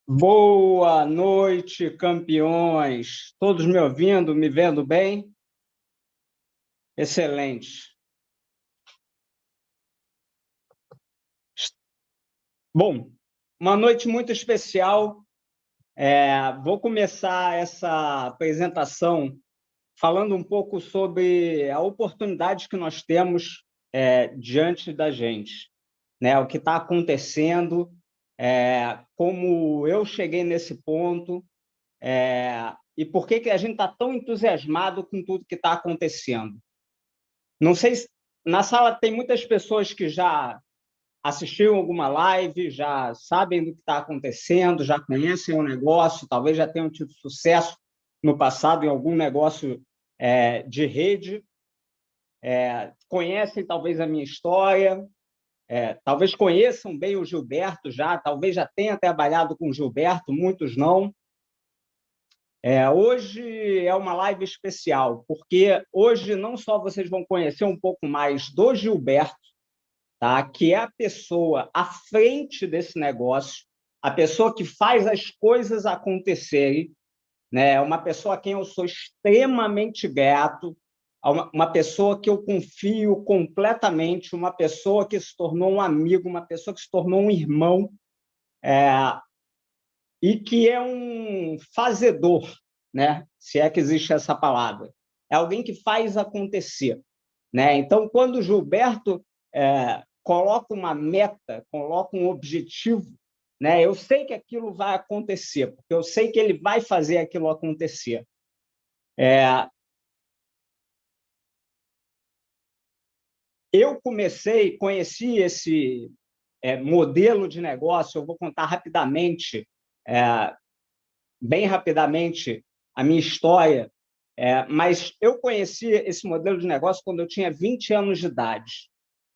Boa noite, campeões. Todos me ouvindo, me vendo bem? Excelente. Bom, uma noite muito especial. Vou começar essa apresentação falando um pouco sobre a oportunidade que nós temos diante da gente, né? O que está acontecendo, como eu cheguei nesse ponto, e por que a gente está tão entusiasmado com tudo que está acontecendo. Não sei se na sala tem muitas pessoas que já assistiram alguma live, já sabem do que está acontecendo, já conhecem o negócio, talvez já tenham tido sucesso no passado em algum negócio de rede, conhecem talvez a minha história, talvez conheçam bem o Gilberto já, talvez já tenha trabalhado com o Gilberto, muitos não. Hoje é uma live especial, porque hoje não só vocês vão conhecer um pouco mais do Gilberto, tá? Que é a pessoa à frente desse negócio, a pessoa que faz as coisas acontecerem, né? Uma pessoa a quem eu sou extremamente grato, uma pessoa que eu confio completamente, uma pessoa que se tornou um amigo, uma pessoa que se tornou um irmão, e que é um fazedor, né? Se é que existe essa palavra. É alguém que faz acontecer, né? Então, quando o Gilberto coloca uma meta, coloca um objetivo, né? Eu sei que aquilo vai acontecer, porque eu sei que ele vai fazer aquilo acontecer. Eu conheci esse modelo de negócio, eu vou contar rapidamente, bem rapidamente, a minha história, mas eu conheci esse modelo de negócio quando eu tinha 20 anos de idade.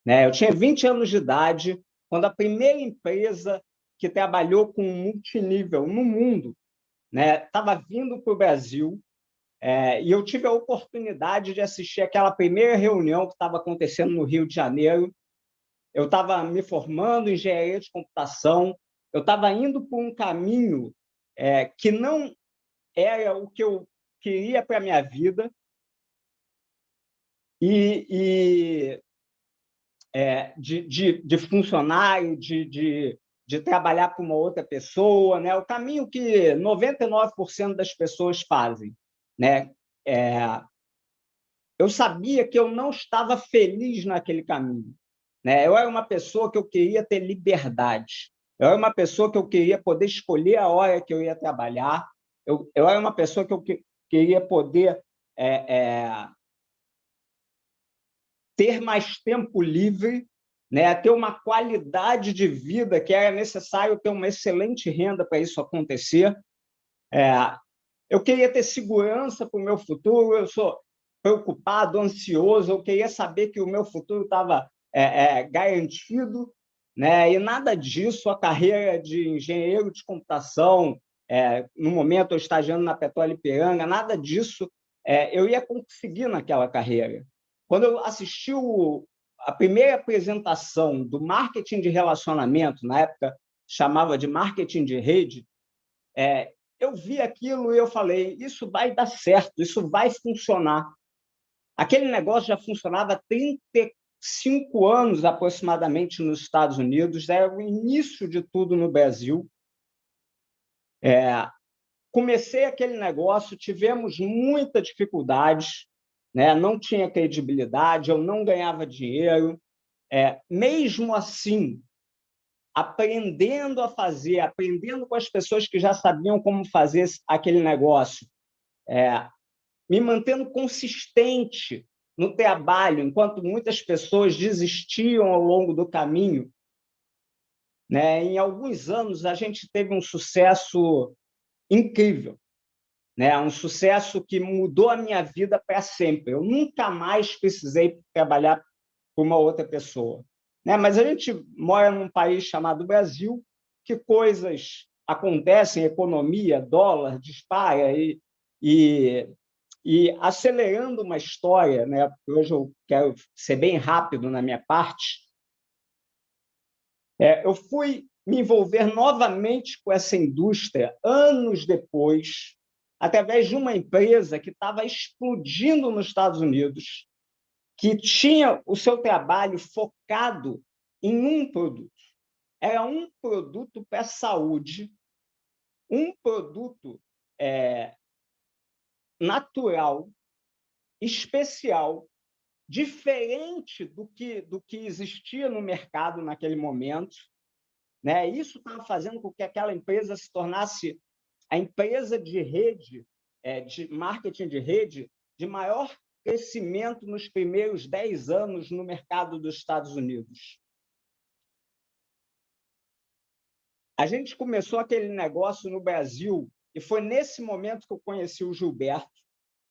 Né? Eu tinha 20 anos de idade, quando a primeira empresa que trabalhou com multinível no mundo estava vindo para o Brasil, e eu tive a oportunidade de assistir aquela primeira reunião que estava acontecendo no Rio de Janeiro. Eu estava me formando em engenharia de computação, eu estava indo por um caminho que não era o que eu queria para a minha vida, e de funcionário, de trabalhar para uma outra pessoa, né? O caminho que 99% das pessoas fazem, né? Eu sabia que eu não estava feliz naquele caminho, né? Eu era uma pessoa que eu queria ter liberdade, eu era uma pessoa que eu queria poder escolher a hora que eu ia trabalhar, eu era uma pessoa que eu queria poder ter mais tempo livre, né, ter uma qualidade de vida que era necessário ter uma excelente renda para isso acontecer. Eu queria ter segurança para o meu futuro, eu sou preocupado, ansioso, eu queria saber que o meu futuro estava garantido, né? E nada disso, a carreira de engenheiro de computação, no momento eu estagiando na Petróleo Ipiranga, nada disso eu ia conseguir naquela carreira. Quando eu assisti a primeira apresentação do marketing de relacionamento, na época chamava de marketing de rede, eu vi aquilo e eu falei, isso vai dar certo, isso vai funcionar. Aquele negócio já funcionava há 35 anos aproximadamente nos Estados Unidos, era o início de tudo no Brasil. Comecei aquele negócio, tivemos muita dificuldade, né? Não tinha credibilidade, eu não ganhava dinheiro. Mesmo assim, aprendendo a fazer, aprendendo com as pessoas que já sabiam como fazer aquele negócio, me mantendo consistente no trabalho, enquanto muitas pessoas desistiam ao longo do caminho, né? Em alguns anos, a gente teve um sucesso incrível, né? Um sucesso que mudou a minha vida para sempre. Eu nunca mais precisei trabalhar para uma outra pessoa, né? Mas a gente mora num país chamado Brasil, que coisas acontecem, economia, dólar dispara, e acelerando uma história, né? Hoje eu quero ser bem rápido na minha parte. Eu fui me envolver novamente com essa indústria, anos depois, através de uma empresa que estava explodindo nos Estados Unidos, que tinha o seu trabalho focado em um produto. Era um produto para a saúde, um produto natural, especial, diferente do que existia no mercado naquele momento, né? Isso estava fazendo com que aquela empresa se tornasse a empresa de rede, de marketing de rede, de maior crescimento nos primeiros 10 anos no mercado dos Estados Unidos. A gente começou aquele negócio no Brasil e foi nesse momento que eu conheci o Gilberto.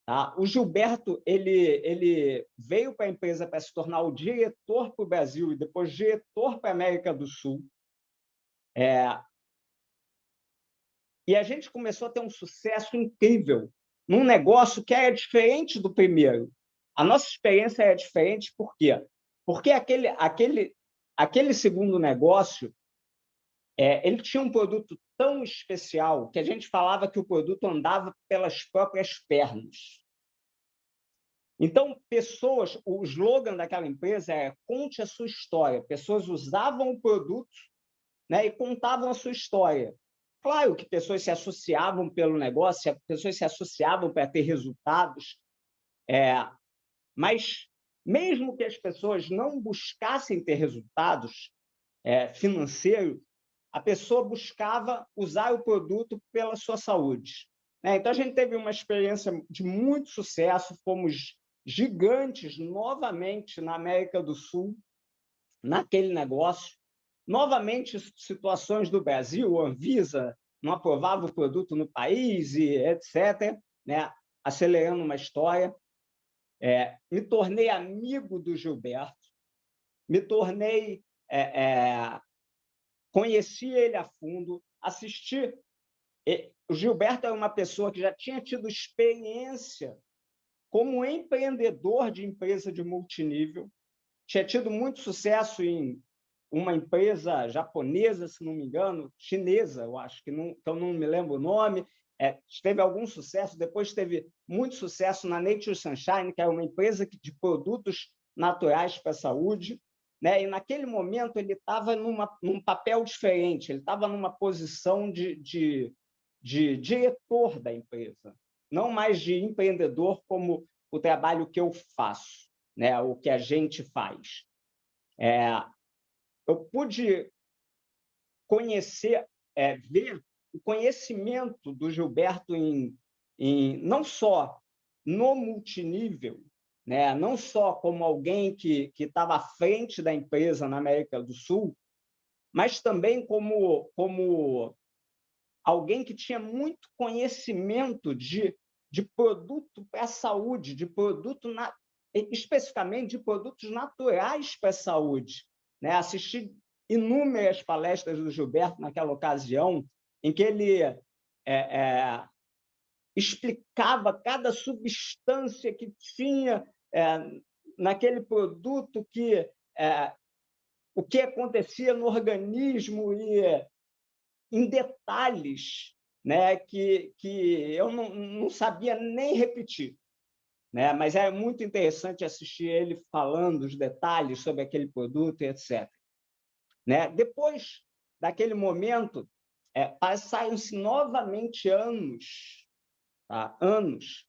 Tá? O Gilberto ele veio para a empresa para se tornar o diretor para o Brasil e depois diretor para a América do Sul. E a gente começou a ter um sucesso incrível num negócio que era diferente do primeiro. A nossa experiência era diferente por quê? Porque aquele segundo negócio ele tinha um produto tão especial que a gente falava que o produto andava pelas próprias pernas. Então, o slogan daquela empresa era "Conte a sua história". Pessoas usavam o produto, né, e contavam a sua história. Claro que pessoas se associavam pelo negócio, pessoas se associavam para ter resultados, mas mesmo que as pessoas não buscassem ter resultados financeiros, a pessoa buscava usar o produto pela sua saúde. Então, a gente teve uma experiência de muito sucesso, fomos gigantes novamente na América do Sul, naquele negócio. Novamente, situações do Brasil, a Anvisa não aprovava o produto no país, e etc., né? Acelerando uma história. Me tornei amigo do Gilberto, conheci ele a fundo, assisti. O Gilberto é uma pessoa que já tinha tido experiência como empreendedor de empresa de multinível, tinha tido muito sucesso em uma empresa japonesa, se não me engano, chinesa, eu acho, que eu não me lembro o nome, teve algum sucesso, depois teve muito sucesso na Nature Sunshine, que é uma empresa de produtos naturais para a saúde, né? E naquele momento ele estava num papel diferente, ele estava numa posição de diretor da empresa, não mais de empreendedor como o trabalho que eu faço, né? O que a gente faz. Eu pude conhecer, ver o conhecimento do Gilberto não só no multinível, né? Não só como alguém que estava à frente da empresa na América do Sul, mas também como alguém que tinha muito conhecimento de produto para a saúde, especificamente de produtos naturais para a saúde, né? Assisti inúmeras palestras do Gilberto naquela ocasião, em que ele explicava cada substância que tinha naquele produto, o que acontecia no organismo e em detalhes, né, que eu não sabia nem repetir, né? Mas é muito interessante assistir ele falando os detalhes sobre aquele produto, etc. Né? Depois daquele momento, passaram-se novamente anos, tá? Anos,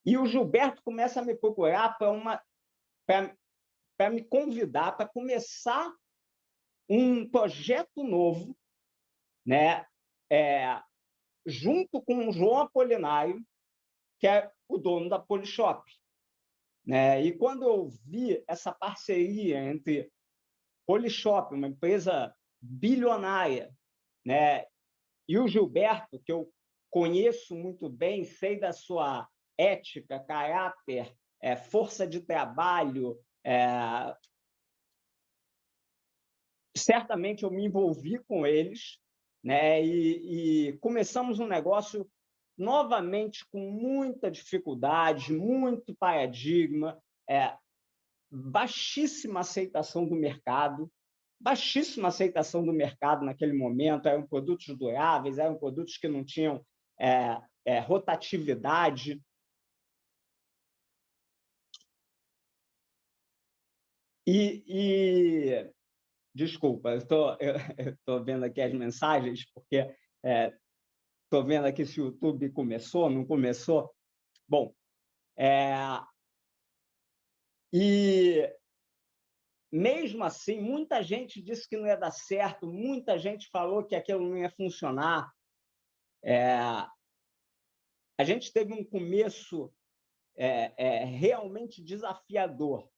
e o Gilberto começa a me procurar para me convidar para começar um projeto novo, né? Junto com o João Apolinário, que é o dono da Polishop, né? E quando eu vi essa parceria entre Polishop, uma empresa bilionária, né, e o Gilberto, que eu conheço muito bem, sei da sua ética, caráter, força de trabalho, certamente eu me envolvi com eles, né, e começamos um negócio novamente com muita dificuldade, muito paradigma, baixíssima aceitação do mercado, baixíssima aceitação do mercado naquele momento, eram produtos duráveis, eram produtos que não tinham rotatividade. Desculpa, eu estou vendo aqui as mensagens, porque estou vendo aqui se o YouTube começou, não começou. Bom, e mesmo assim, muita gente disse que não ia dar certo, muita gente falou que aquilo não ia funcionar. A gente teve um começo realmente desafiador,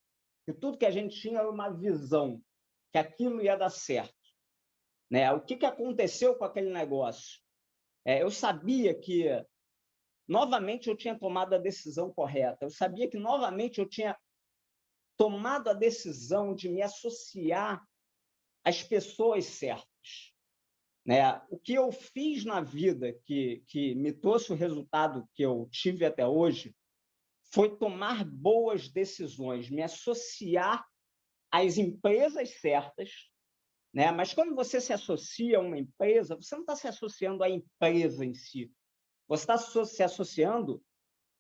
que tudo que a gente tinha era uma visão, que aquilo ia dar certo. Né? O que aconteceu com aquele negócio? Eu sabia que, novamente, eu tinha tomado a decisão correta. Eu sabia que, novamente, eu tinha tomado a decisão de me associar às pessoas certas. Né? O que eu fiz na vida que me trouxe o resultado que eu tive até hoje foi tomar boas decisões, me associar às empresas certas. Né? Mas quando você se associa a uma empresa, você não está se associando à empresa em si. Você está se associando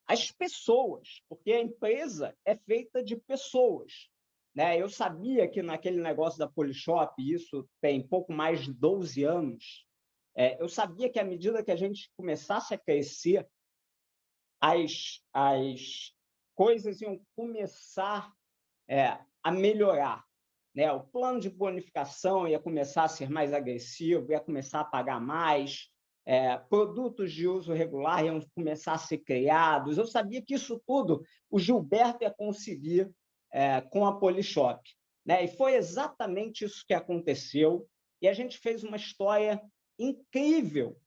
às pessoas, porque a empresa é feita de pessoas. Né? Eu sabia que naquele negócio da Polishop, isso tem pouco mais de 12 anos, eu sabia que à medida que a gente começasse a crescer, as coisas iam começar a melhorar. Né? O plano de bonificação ia começar a ser mais agressivo, ia começar a pagar mais, produtos de uso regular iam começar a ser criados. Eu sabia que isso tudo o Gilberto ia conseguir com a Polishop. Né? E foi exatamente isso que aconteceu, e a gente fez uma história incrível,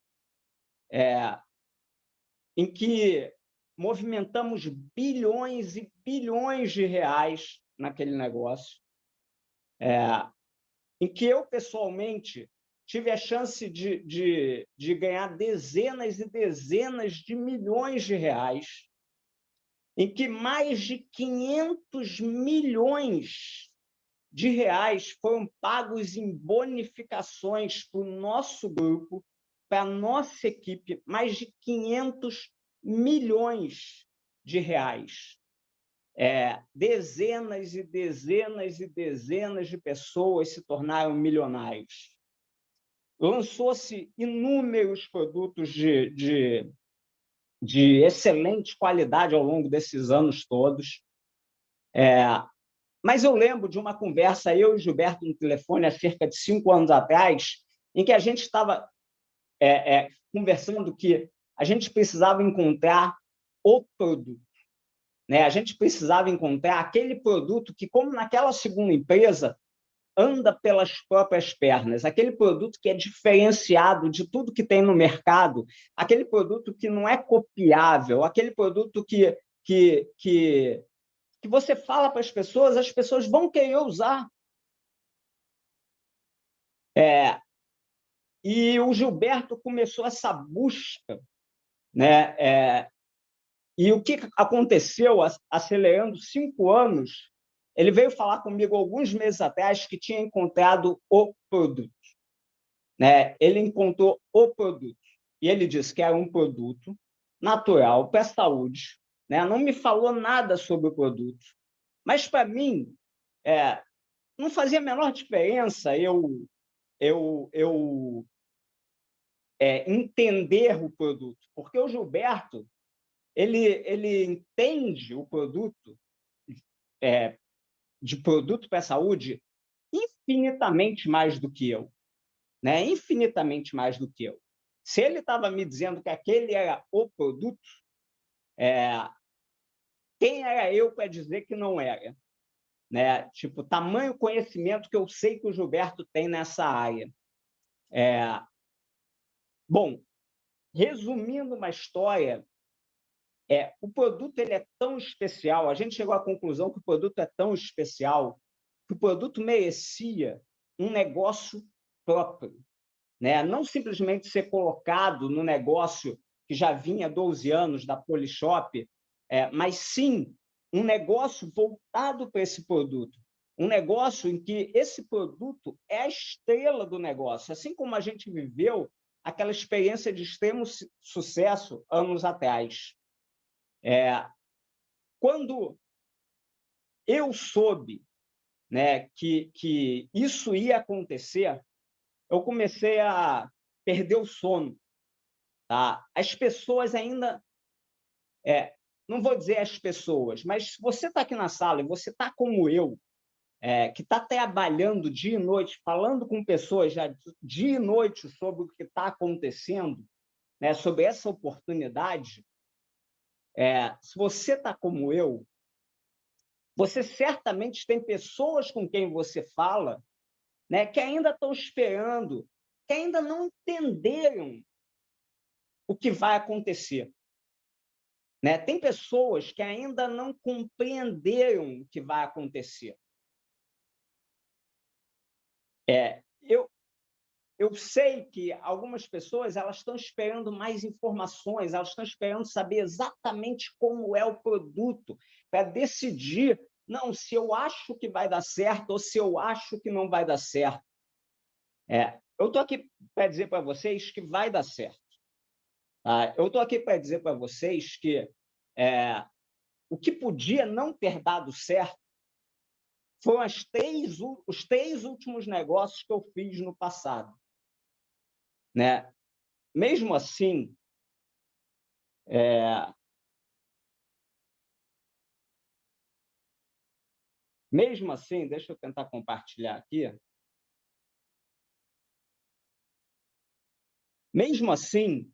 em que movimentamos bilhões e bilhões de reais naquele negócio, em que eu, pessoalmente, tive a chance de ganhar dezenas e dezenas de milhões de reais, em que mais de 500 milhões de reais foram pagos em bonificações para o nosso grupo, para a nossa equipe, mais de 500 milhões de reais. Dezenas e dezenas e dezenas de pessoas se tornaram milionários. Lançou-se inúmeros produtos de excelente qualidade ao longo desses anos todos. Mas eu lembro de uma conversa, eu e o Gilberto, no telefone, há cerca de 5 anos atrás, em que a gente estava conversando que a gente precisava encontrar o produto. Né? A gente precisava encontrar aquele produto que, como naquela segunda empresa, anda pelas próprias pernas, aquele produto que é diferenciado de tudo que tem no mercado, aquele produto que não é copiável, aquele produto que você fala para as pessoas vão querer usar. E o Gilberto começou essa busca, né? E o que aconteceu, acelerando 5 anos, ele veio falar comigo alguns meses atrás que tinha encontrado o produto. Né? Ele encontrou o produto. E ele disse que era um produto natural para a saúde. Né? Não me falou nada sobre o produto. Mas, para mim, não fazia a menor diferença eu entender o produto, porque o Gilberto ele entende o produto de produto para a saúde infinitamente mais do que eu, né? Infinitamente mais do que eu. Se ele estava me dizendo que aquele era o produto, quem era eu para dizer que não era? Né? Tipo, tamanho conhecimento que eu sei que o Gilberto tem nessa área. Bom, resumindo uma história, o produto ele é tão especial, a gente chegou à conclusão que o produto é tão especial que o produto merecia um negócio próprio, né? Não simplesmente ser colocado no negócio que já vinha há 12 anos da Polishop, mas sim um negócio voltado para esse produto, um negócio em que esse produto é a estrela do negócio, assim como a gente viveu aquela experiência de extremo sucesso anos atrás. Quando eu soube, né, que isso ia acontecer, eu comecei a perder o sono. Tá? As pessoas ainda... não vou dizer as pessoas, mas se você está aqui na sala e você está como eu, que está trabalhando dia e noite, falando com pessoas já dia e noite sobre o que está acontecendo, né, sobre essa oportunidade, se você está como eu, você certamente tem pessoas com quem você fala, né, que ainda estão esperando, que ainda não entenderam o que vai acontecer. Né? Tem pessoas que ainda não compreenderam o que vai acontecer. Eu sei que algumas pessoas elas estão esperando mais informações, elas estão esperando saber exatamente como é o produto, para decidir, não, se eu acho que vai dar certo ou se eu acho que não vai dar certo. Eu estou aqui para dizer para vocês que vai dar certo. Tá? Eu estou aqui para dizer para vocês que o que podia não ter dado certo foram os 3 últimos negócios que eu fiz no passado. Né? Mesmo assim, deixa eu tentar compartilhar aqui. Mesmo assim,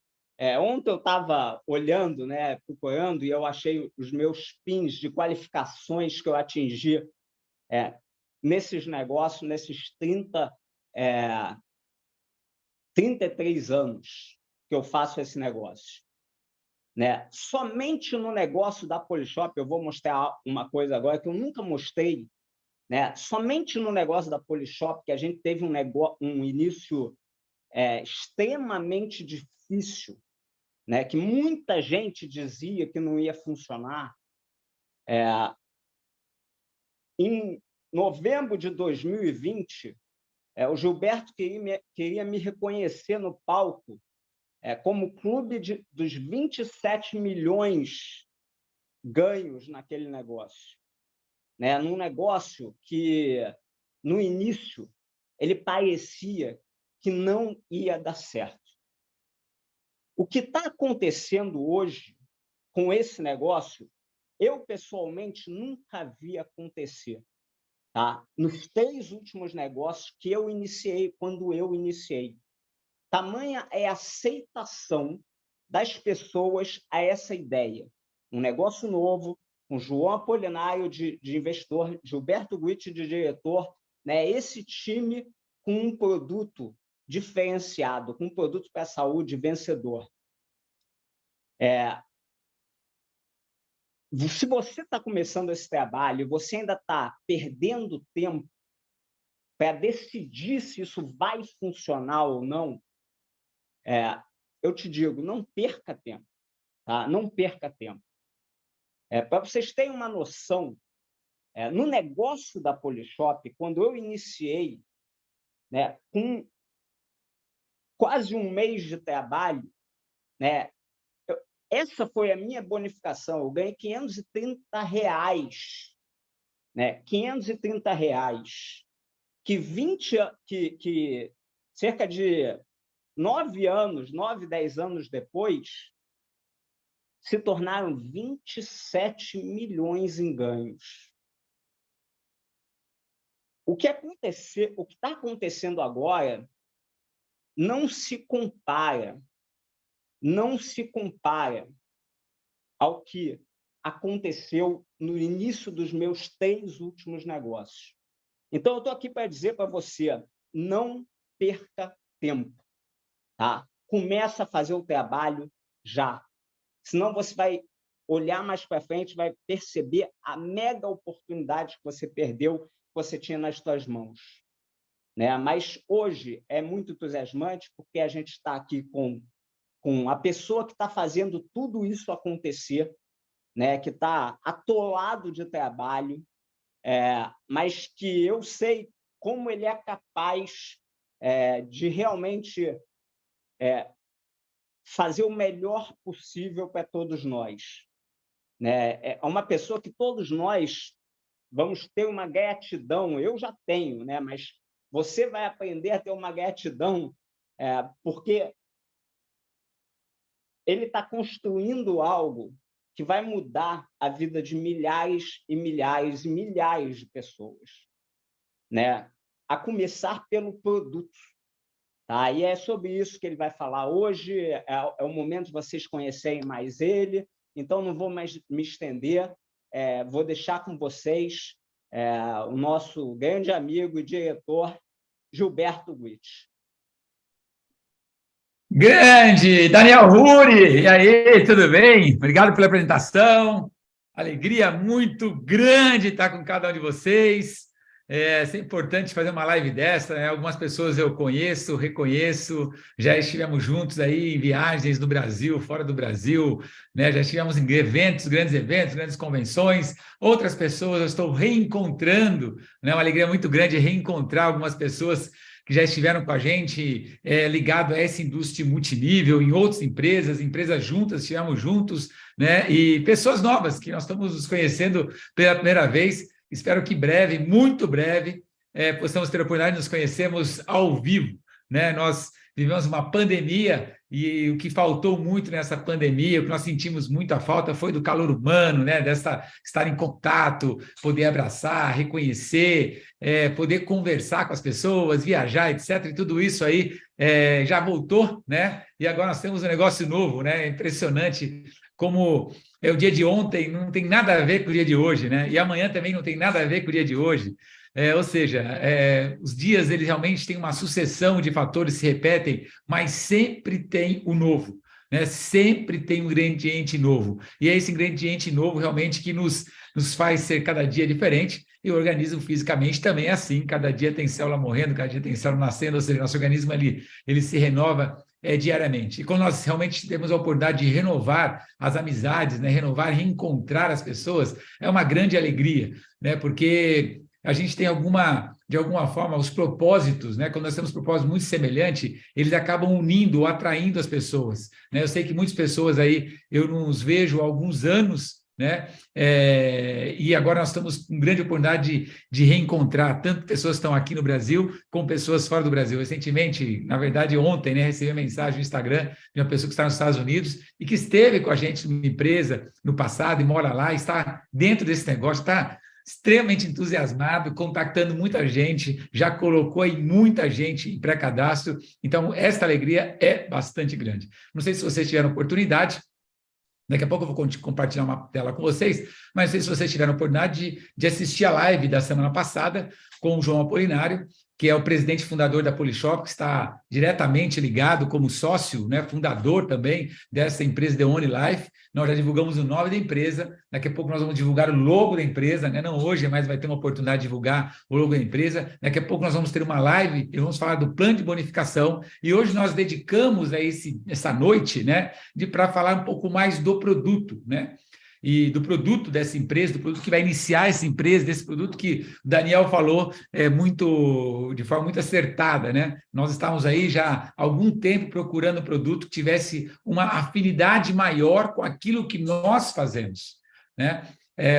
ontem eu estava olhando, né, procurando, e eu achei os meus pins de qualificações que eu atingi nesses negócios, nesses 33 anos que eu faço esse negócio. Né? Somente no negócio da Polishop, eu vou mostrar uma coisa agora que eu nunca mostrei, né? Somente no negócio da Polishop, que a gente teve um início extremamente difícil, né? Que muita gente dizia que não ia funcionar. Em novembro de 2020, o Gilberto queria me reconhecer no palco como clube dos 27 milhões ganhos naquele negócio. Né? Num negócio que, no início, ele parecia que não ia dar certo. O que está acontecendo hoje com esse negócio, eu, pessoalmente, nunca vi acontecer. Tá? Nos 3 últimos negócios que eu iniciei, quando eu iniciei. Tamanha é a aceitação das pessoas a essa ideia. Um negócio novo, com João Apolinário de investidor, Gilberto Guitti de diretor, né? Esse time com um produto diferenciado, com um produto para a saúde vencedor. Se você está começando esse trabalho, você ainda está perdendo tempo para decidir se isso vai funcionar ou não, eu te digo, não perca tempo. Tá? Não perca tempo. Para vocês terem uma noção, no negócio da Polishop, quando eu iniciei, né, com quase um mês de trabalho, né, essa foi a minha bonificação. Eu ganhei R$530, né, R$530, que cerca de 9 anos, 9, 10 anos depois, se tornaram 27 milhões em ganhos. O que está acontecendo agora não se compara ao que aconteceu no início dos meus 3 últimos negócios. Então, eu estou aqui para dizer para você, não perca tempo. Tá? Começa a fazer o trabalho já. Senão você vai olhar mais para frente, vai perceber a mega oportunidade que você perdeu, que você tinha nas suas mãos. Né? Mas hoje é muito entusiasmante porque a gente está aqui com a pessoa que está fazendo tudo isso acontecer, né? Que está atolado de trabalho, mas que eu sei como ele é capaz de realmente fazer o melhor possível para todos nós, né? É uma pessoa que todos nós vamos ter uma gratidão. Eu já tenho, né? Mas você vai aprender a ter uma gratidão, porque ele está construindo algo que vai mudar a vida de milhares e milhares e milhares de pessoas, né? A começar pelo produto. Tá? E é sobre isso que ele vai falar hoje. É o momento de vocês conhecerem mais ele, então não vou mais me estender, vou deixar com vocês o nosso grande amigo e diretor, Gilberto Guitt. Grande! Daniel Ruri! E aí, tudo bem? Obrigado pela apresentação. Alegria muito grande estar com cada um de vocês. É importante fazer uma live dessa, né? Algumas pessoas eu conheço, reconheço, já estivemos juntos aí em viagens no Brasil, fora do Brasil, né? Já estivemos em eventos, grandes convenções. Outras pessoas eu estou reencontrando, né? Uma alegria muito grande reencontrar algumas pessoas que já estiveram com a gente ligado a essa indústria multinível, em outras empresas juntas, estivemos juntos, né? E pessoas novas que nós estamos nos conhecendo pela primeira vez. Espero que breve, muito breve, possamos ter a oportunidade de nos conhecermos ao vivo, né? Nós vivemos uma pandemia e o que faltou muito nessa pandemia, o que nós sentimos muita falta foi do calor humano, né? Dessa estar em contato, poder abraçar, reconhecer, poder conversar com as pessoas, viajar, etc. E tudo isso aí já voltou, né? E agora nós temos um negócio novo, né? Impressionante como o dia de ontem não tem nada a ver com o dia de hoje, né? E amanhã também não tem nada a ver com o dia de hoje. Ou seja, os dias eles realmente têm uma sucessão de fatores que se repetem, mas sempre tem o novo, né? Sempre tem um ingrediente novo. E é esse ingrediente novo realmente que nos faz ser cada dia diferente. E o organismo fisicamente também é assim, cada dia tem célula morrendo, cada dia tem célula nascendo, ou seja, nosso organismo ele se renova diariamente. E quando nós realmente temos a oportunidade de renovar as amizades, né, reencontrar as pessoas, é uma grande alegria, né, porque a gente tem de alguma forma, os propósitos, né? Quando nós temos propósitos muito semelhantes, eles acabam unindo ou atraindo as pessoas, né? Eu sei que muitas pessoas aí, eu não os vejo há alguns anos, né? E agora nós estamos com grande oportunidade de reencontrar tanto pessoas que estão aqui no Brasil, como pessoas fora do Brasil. Recentemente, na verdade, ontem, né, recebi uma mensagem no Instagram de uma pessoa que está nos Estados Unidos e que esteve com a gente numa empresa no passado e mora lá, e está dentro desse negócio, está extremamente entusiasmado, contactando muita gente, já colocou aí muita gente em pré-cadastro. Então, esta alegria é bastante grande. Não sei se vocês tiveram oportunidade, daqui a pouco eu vou compartilhar uma tela com vocês, mas não sei se vocês tiveram oportunidade de assistir a live da semana passada com o João Apolinário, que é o presidente fundador da Polishop, que está diretamente ligado como sócio, né, fundador também dessa empresa The Only Life. Nós já divulgamos o nome da empresa, daqui a pouco nós vamos divulgar o logo da empresa, né? Não hoje, mas vai ter uma oportunidade de divulgar o logo da empresa. Daqui a pouco nós vamos ter uma live e vamos falar do plano de bonificação. E hoje nós dedicamos a essa noite, né, para falar um pouco mais do produto, né? E do produto dessa empresa, do produto que vai iniciar essa empresa, desse produto que o Daniel falou de forma muito acertada, né? Nós estávamos aí já há algum tempo procurando um produto que tivesse uma afinidade maior com aquilo que nós fazemos, né?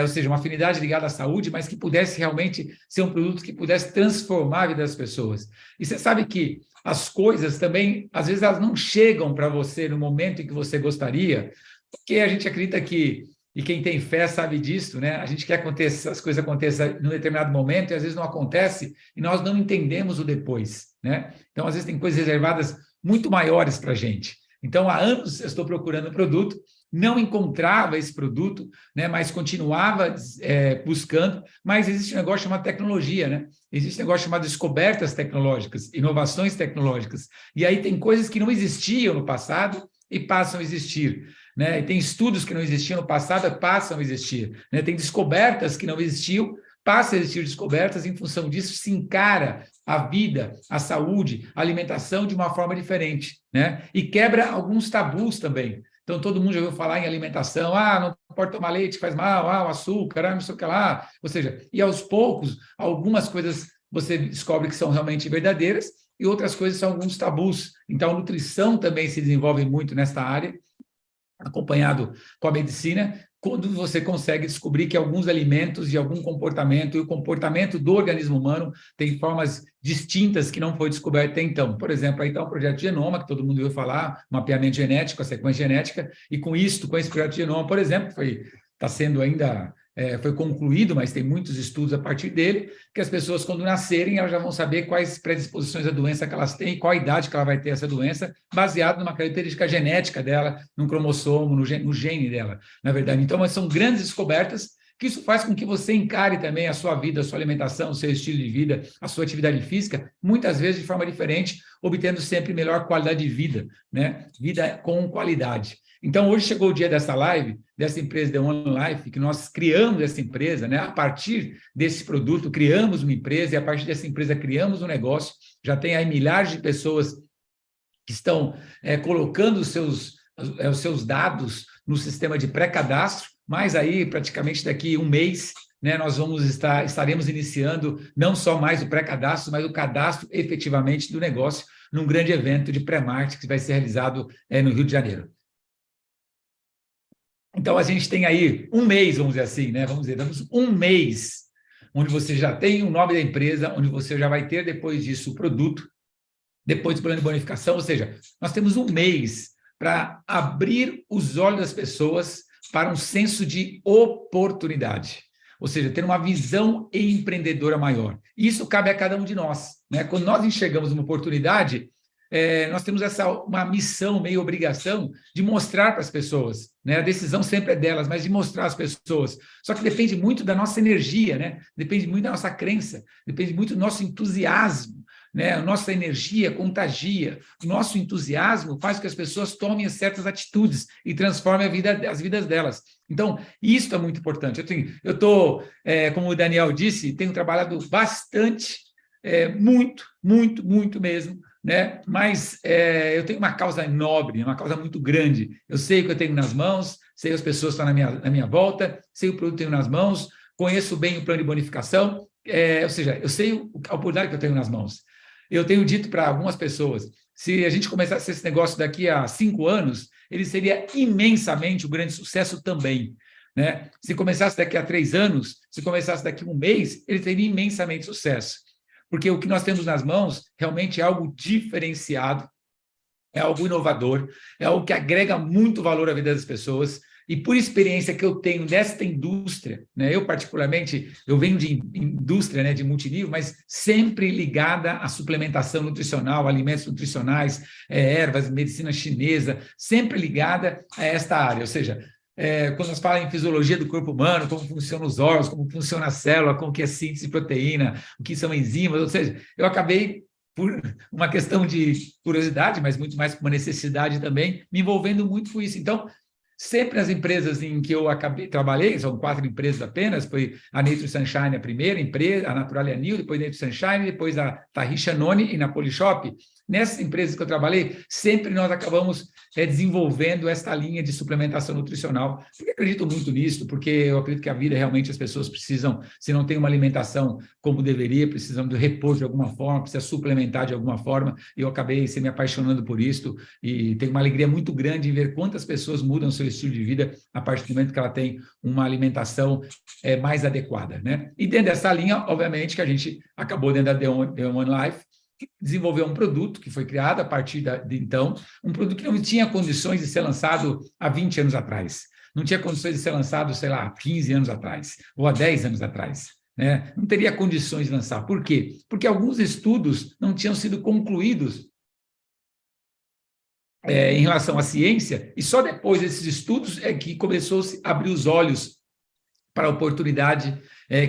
Ou seja, uma afinidade ligada à saúde, mas que pudesse realmente ser um produto que pudesse transformar a vida das pessoas. E você sabe que as coisas também, às vezes, elas não chegam para você no momento em que você gostaria, porque a gente acredita que, e quem tem fé sabe disso, né? A gente quer que as coisas aconteçam em um determinado momento e às vezes não acontece e nós não entendemos o depois, né? Então, às vezes tem coisas reservadas muito maiores para a gente. Então, há anos eu estou procurando um produto, não encontrava esse produto, né? Mas continuava buscando, mas existe um negócio chamado tecnologia, né? Existe um negócio chamado descobertas tecnológicas, inovações tecnológicas. E aí tem coisas que não existiam no passado e passam a existir, né? E tem estudos que não existiam no passado, passam a existir, né? Tem descobertas que não existiam, passam a existir descobertas, em função disso se encara a vida, a saúde, a alimentação de uma forma diferente, né? E quebra alguns tabus também. Então, todo mundo já ouviu falar em alimentação, não pode tomar leite, faz mal, o açúcar, não sei o que lá. Ou seja, e aos poucos, algumas coisas você descobre que são realmente verdadeiras e outras coisas são alguns tabus. Então, a nutrição também se desenvolve muito nesta área, acompanhado com a medicina, quando você consegue descobrir que alguns alimentos e algum comportamento, e o comportamento do organismo humano tem formas distintas que não foi descoberto até então. Por exemplo, aí está o projeto Genoma, que todo mundo ouviu falar, mapeamento genético, a sequência genética, e com esse projeto Genoma, por exemplo, está sendo ainda... foi concluído, mas tem muitos estudos a partir dele, que as pessoas, quando nascerem, elas já vão saber quais predisposições à doença que elas têm e qual a idade que ela vai ter essa doença, baseado numa característica genética dela, num cromossomo, no gene dela, na verdade. Então, são grandes descobertas que isso faz com que você encare também a sua vida, a sua alimentação, o seu estilo de vida, a sua atividade física, muitas vezes de forma diferente, obtendo sempre melhor qualidade de vida, né? Vida com qualidade. Então, hoje chegou o dia dessa live, dessa empresa The One Life, que nós criamos essa empresa, né? A partir desse produto, criamos uma empresa, e a partir dessa empresa criamos um negócio. Já tem aí milhares de pessoas que estão colocando os seus dados no sistema de pré-cadastro, mas aí, praticamente daqui um mês, né, nós estaremos iniciando não só mais o pré-cadastro, mas o cadastro efetivamente do negócio num grande evento de pré-marketing que vai ser realizado no Rio de Janeiro. Então, a gente tem aí um mês, vamos dizer assim, né? Damos um mês, onde você já tem o nome da empresa, onde você já vai ter, depois disso, o produto, depois do plano de bonificação, ou seja, nós temos um mês para abrir os olhos das pessoas para um senso de oportunidade, ou seja, ter uma visão empreendedora maior. Isso cabe a cada um de nós, né? Quando nós enxergamos uma oportunidade, nós temos uma missão, meio obrigação, de mostrar para as pessoas, né? A decisão sempre é delas, mas de mostrar às pessoas. Só que depende muito da nossa energia, né? Depende muito da nossa crença, depende muito do nosso entusiasmo, né? A nossa energia contagia, o nosso entusiasmo faz com que as pessoas tomem certas atitudes e transformem as vidas delas. Então, isso é muito importante. Eu estou, como o Daniel disse, tenho trabalhado bastante, muito mesmo, né? Mas eu tenho uma causa nobre, uma causa muito grande. Eu sei o que eu tenho nas mãos, sei as pessoas que estão na minha volta, sei o produto que eu tenho nas mãos, conheço bem o plano de bonificação, ou seja, eu sei a oportunidade que eu tenho nas mãos. Eu tenho dito para algumas pessoas, se a gente começasse esse negócio daqui a 5 anos, ele seria imensamente um grande sucesso também, né? Se começasse daqui a 3 anos, se começasse daqui a um mês, ele teria imensamente sucesso. Porque o que nós temos nas mãos realmente é algo diferenciado, é algo inovador, é algo que agrega muito valor à vida das pessoas, e por experiência que eu tenho desta indústria, né, eu particularmente, eu venho de indústria, né, de multinível, mas sempre ligada à suplementação nutricional, alimentos nutricionais, ervas, medicina chinesa, sempre ligada a esta área, ou seja, quando nós falamos em fisiologia do corpo humano, como funcionam os órgãos, como funciona a célula, como que é síntese de proteína, o que são enzimas, ou seja, eu acabei, por uma questão de curiosidade, mas muito mais por uma necessidade também, me envolvendo muito com isso. Então, sempre as empresas em que eu trabalhei, são 4 empresas apenas, foi a Nature Sunshine a primeira empresa, a Naturalia New, depois a Nature Sunshine, depois a Tahisha Noni e na Polishop. Nessas empresas que eu trabalhei, sempre nós acabamos desenvolvendo esta linha de suplementação nutricional, porque acredito muito nisso, porque eu acredito que a vida realmente as pessoas precisam, se não tem uma alimentação como deveria, precisam de repor de alguma forma, precisa suplementar de alguma forma, e eu acabei me apaixonando por isso, e tenho uma alegria muito grande em ver quantas pessoas mudam seu estilo de vida a partir do momento que ela tem uma alimentação mais adequada, né? E dentro dessa linha, obviamente, que a gente acabou dentro da The One Life, desenvolveu um produto que foi criado a partir de então, um produto que não tinha condições de ser lançado há 20 anos atrás, não tinha condições de ser lançado, sei lá, 15 anos atrás, ou há 10 anos atrás, né? Não teria condições de lançar. Por quê? Porque alguns estudos não tinham sido concluídos em relação à ciência, e só depois desses estudos é que começou a abrir os olhos para a oportunidade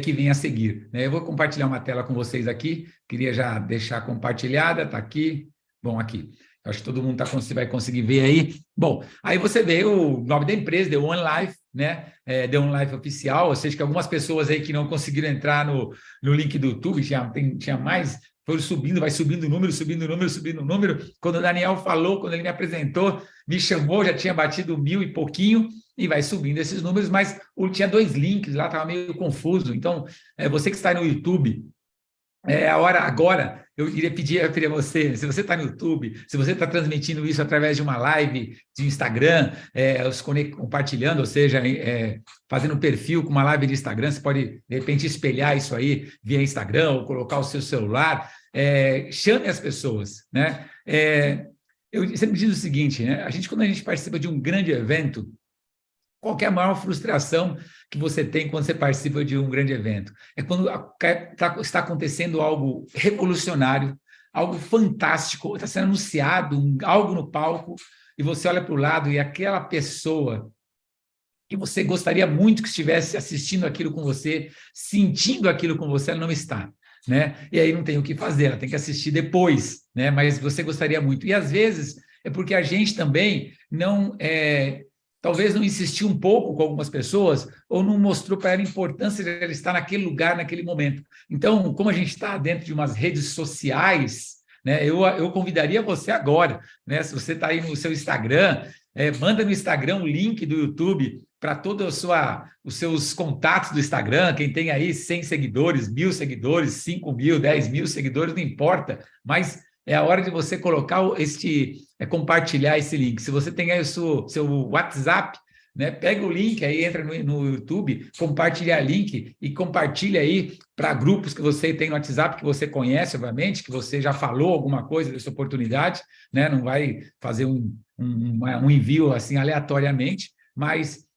que vem a seguir. Eu vou compartilhar uma tela com vocês aqui, queria já deixar compartilhada, está aqui, bom, aqui. Acho que todo mundo vai conseguir ver aí. Bom, aí você vê o nome da empresa, The One Life, né? The One Life oficial, ou seja, que algumas pessoas aí que não conseguiram entrar no link do YouTube, tinha mais foi subindo, vai subindo o número, subindo o número, subindo o número. Quando o Daniel falou, quando ele me apresentou, me chamou, já tinha batido 1.000 e pouquinho, e vai subindo esses números, mas tinha 2 links lá, estava meio confuso. Então, você que está no YouTube, é a hora agora, eu iria pedir a você, se você está no YouTube, se você está transmitindo isso através de uma live de Instagram, compartilhando, ou seja, fazendo um perfil com uma live de Instagram, você pode, de repente, espelhar isso aí via Instagram ou colocar o seu celular, chame as pessoas, né? Eu sempre digo o seguinte, né? Quando a gente participa de um grande evento, qual que é a maior frustração que você tem quando você participa de um grande evento? É quando está acontecendo algo revolucionário, algo fantástico, está sendo anunciado algo no palco, e você olha para o lado e aquela pessoa que você gostaria muito que estivesse assistindo aquilo com você, sentindo aquilo com você, ela não está, né? E aí não tem o que fazer, ela tem que assistir depois, né? Mas você gostaria muito. E às vezes é porque a gente também talvez não insistiu um pouco com algumas pessoas ou não mostrou para ela a importância de ela estar naquele lugar, naquele momento. Então, como a gente está dentro de umas redes sociais, né, eu convidaria você agora, né, se você está aí no seu Instagram, manda no Instagram um link do YouTube para todos os seus contatos do Instagram, quem tem aí 100 seguidores, 1.000 seguidores, 5.000, 10.000 seguidores, não importa, mas é a hora de você colocar compartilhar esse link. Se você tem aí o seu WhatsApp, né, pega o link aí, entra no YouTube, compartilha link e compartilha aí para grupos que você tem no WhatsApp, que você conhece, obviamente, que você já falou alguma coisa dessa oportunidade, né? Não vai fazer um envio assim aleatoriamente, mas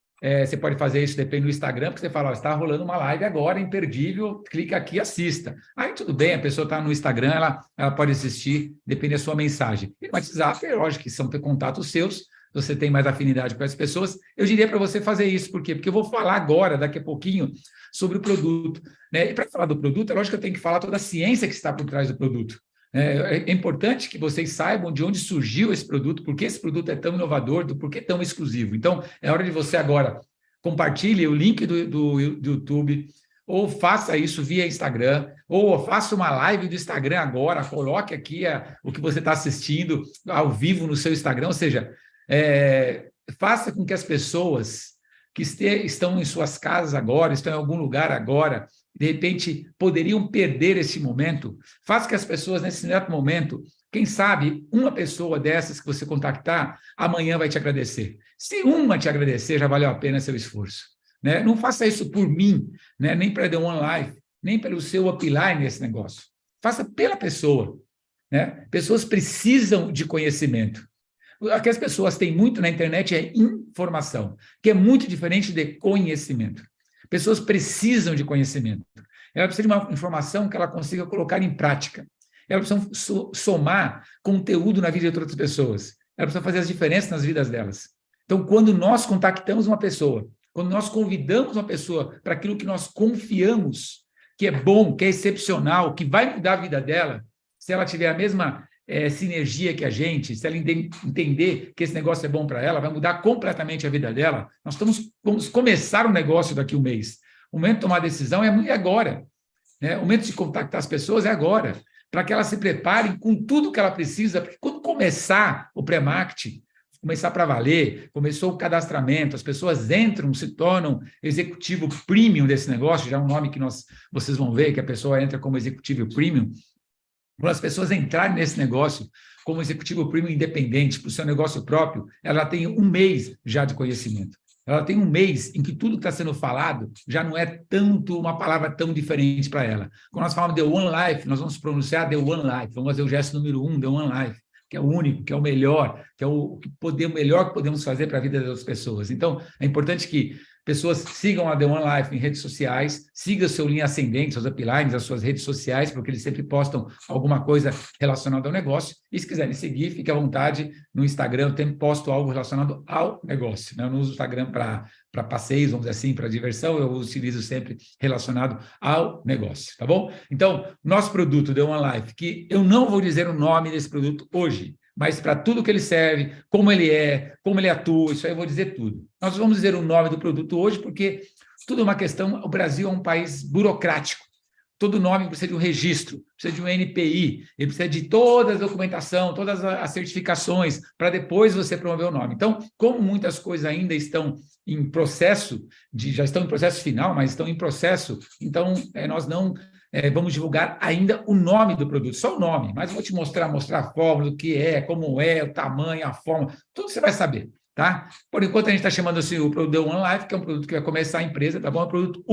você pode fazer isso, depende do Instagram, porque você fala, está rolando uma live agora, imperdível, clica aqui e assista. Aí tudo bem, a pessoa está no Instagram, ela pode assistir, depende da sua mensagem. E no WhatsApp, é lógico que são contatos seus, você tem mais afinidade com as pessoas, eu diria para você fazer isso. Por quê? Porque eu vou falar agora, daqui a pouquinho, sobre o produto, né? E para falar do produto, é lógico que eu tenho que falar toda a ciência que está por trás do produto. É importante que vocês saibam de onde surgiu esse produto, por que esse produto é tão inovador, por que é tão exclusivo. Então, é hora de você agora compartilhe o link do YouTube, ou faça isso via Instagram, ou faça uma live do Instagram agora, coloque aqui o que você está assistindo ao vivo no seu Instagram, ou seja, faça com que as pessoas que estão em suas casas agora, estão em algum lugar agora, de repente poderiam perder esse momento, faça que as pessoas nesse exato momento, quem sabe uma pessoa dessas que você contactar, amanhã vai te agradecer. Se uma te agradecer, já valeu a pena seu esforço, né? Não faça isso por mim, né? Nem para The One Life, nem pelo seu upline nesse negócio. Faça pela pessoa, né? Pessoas precisam de conhecimento. O que as pessoas têm muito na internet é informação, que é muito diferente de conhecimento. Pessoas precisam de conhecimento. Ela precisa de uma informação que ela consiga colocar em prática. Ela precisa somar conteúdo na vida de outras pessoas. Ela precisa fazer as diferenças nas vidas delas. Então, quando nós contactamos uma pessoa, quando nós convidamos uma pessoa para aquilo que nós confiamos, que é bom, que é excepcional, que vai mudar a vida dela, se ela tiver a mesma sinergia que a gente, se ela entender que esse negócio é bom para ela, vai mudar completamente a vida dela. Nós vamos começar um negócio daqui a um mês. O momento de tomar a decisão é agora, né? O momento de contactar as pessoas é agora, para que elas se preparem com tudo que ela precisa, porque quando começar o pré-marketing, começar para valer, começou o cadastramento, as pessoas entram, se tornam executivo premium desse negócio, já é um nome que vocês vão ver, que a pessoa entra como executivo premium. Quando as pessoas entrarem nesse negócio como executivo premium independente, para o seu negócio próprio, ela tem um mês já de conhecimento. Ela tem um mês em que tudo que está sendo falado já não é tanto uma palavra tão diferente para ela. Quando nós falamos The One Life, nós vamos pronunciar The One Life, vamos fazer o gesto número 1, The One Life, que é o único, que é o melhor, que é o melhor que podemos fazer para a vida das pessoas. Então, é importante que pessoas sigam a The One Life em redes sociais, siga o seu linha ascendente, seus uplines, as suas redes sociais, porque eles sempre postam alguma coisa relacionada ao negócio. E se quiserem seguir, fique à vontade. No Instagram eu sempre posto algo relacionado ao negócio, né? Eu não uso o Instagram para passeios, vamos dizer assim, para diversão, eu utilizo sempre relacionado ao negócio, tá bom? Então, nosso produto The One Life, que eu não vou dizer o nome desse produto hoje, mas para tudo que ele serve, como ele atua, isso aí eu vou dizer tudo. Nós vamos dizer o nome do produto hoje porque tudo é uma questão, o Brasil é um país burocrático, todo nome precisa de um registro, precisa de um NPI, ele precisa de toda a documentação, todas as certificações, para depois você promover o nome. Então, como muitas coisas ainda estão em processo, já estão em processo final, mas estão em processo, então nós não vamos divulgar ainda o nome do produto, só o nome, mas eu vou te mostrar a fórmula, o que é, como é, o tamanho, a forma, tudo você vai saber, tá? Por enquanto, a gente está chamando assim o produto One Life, que é um produto que vai começar a empresa, tá bom? É um produto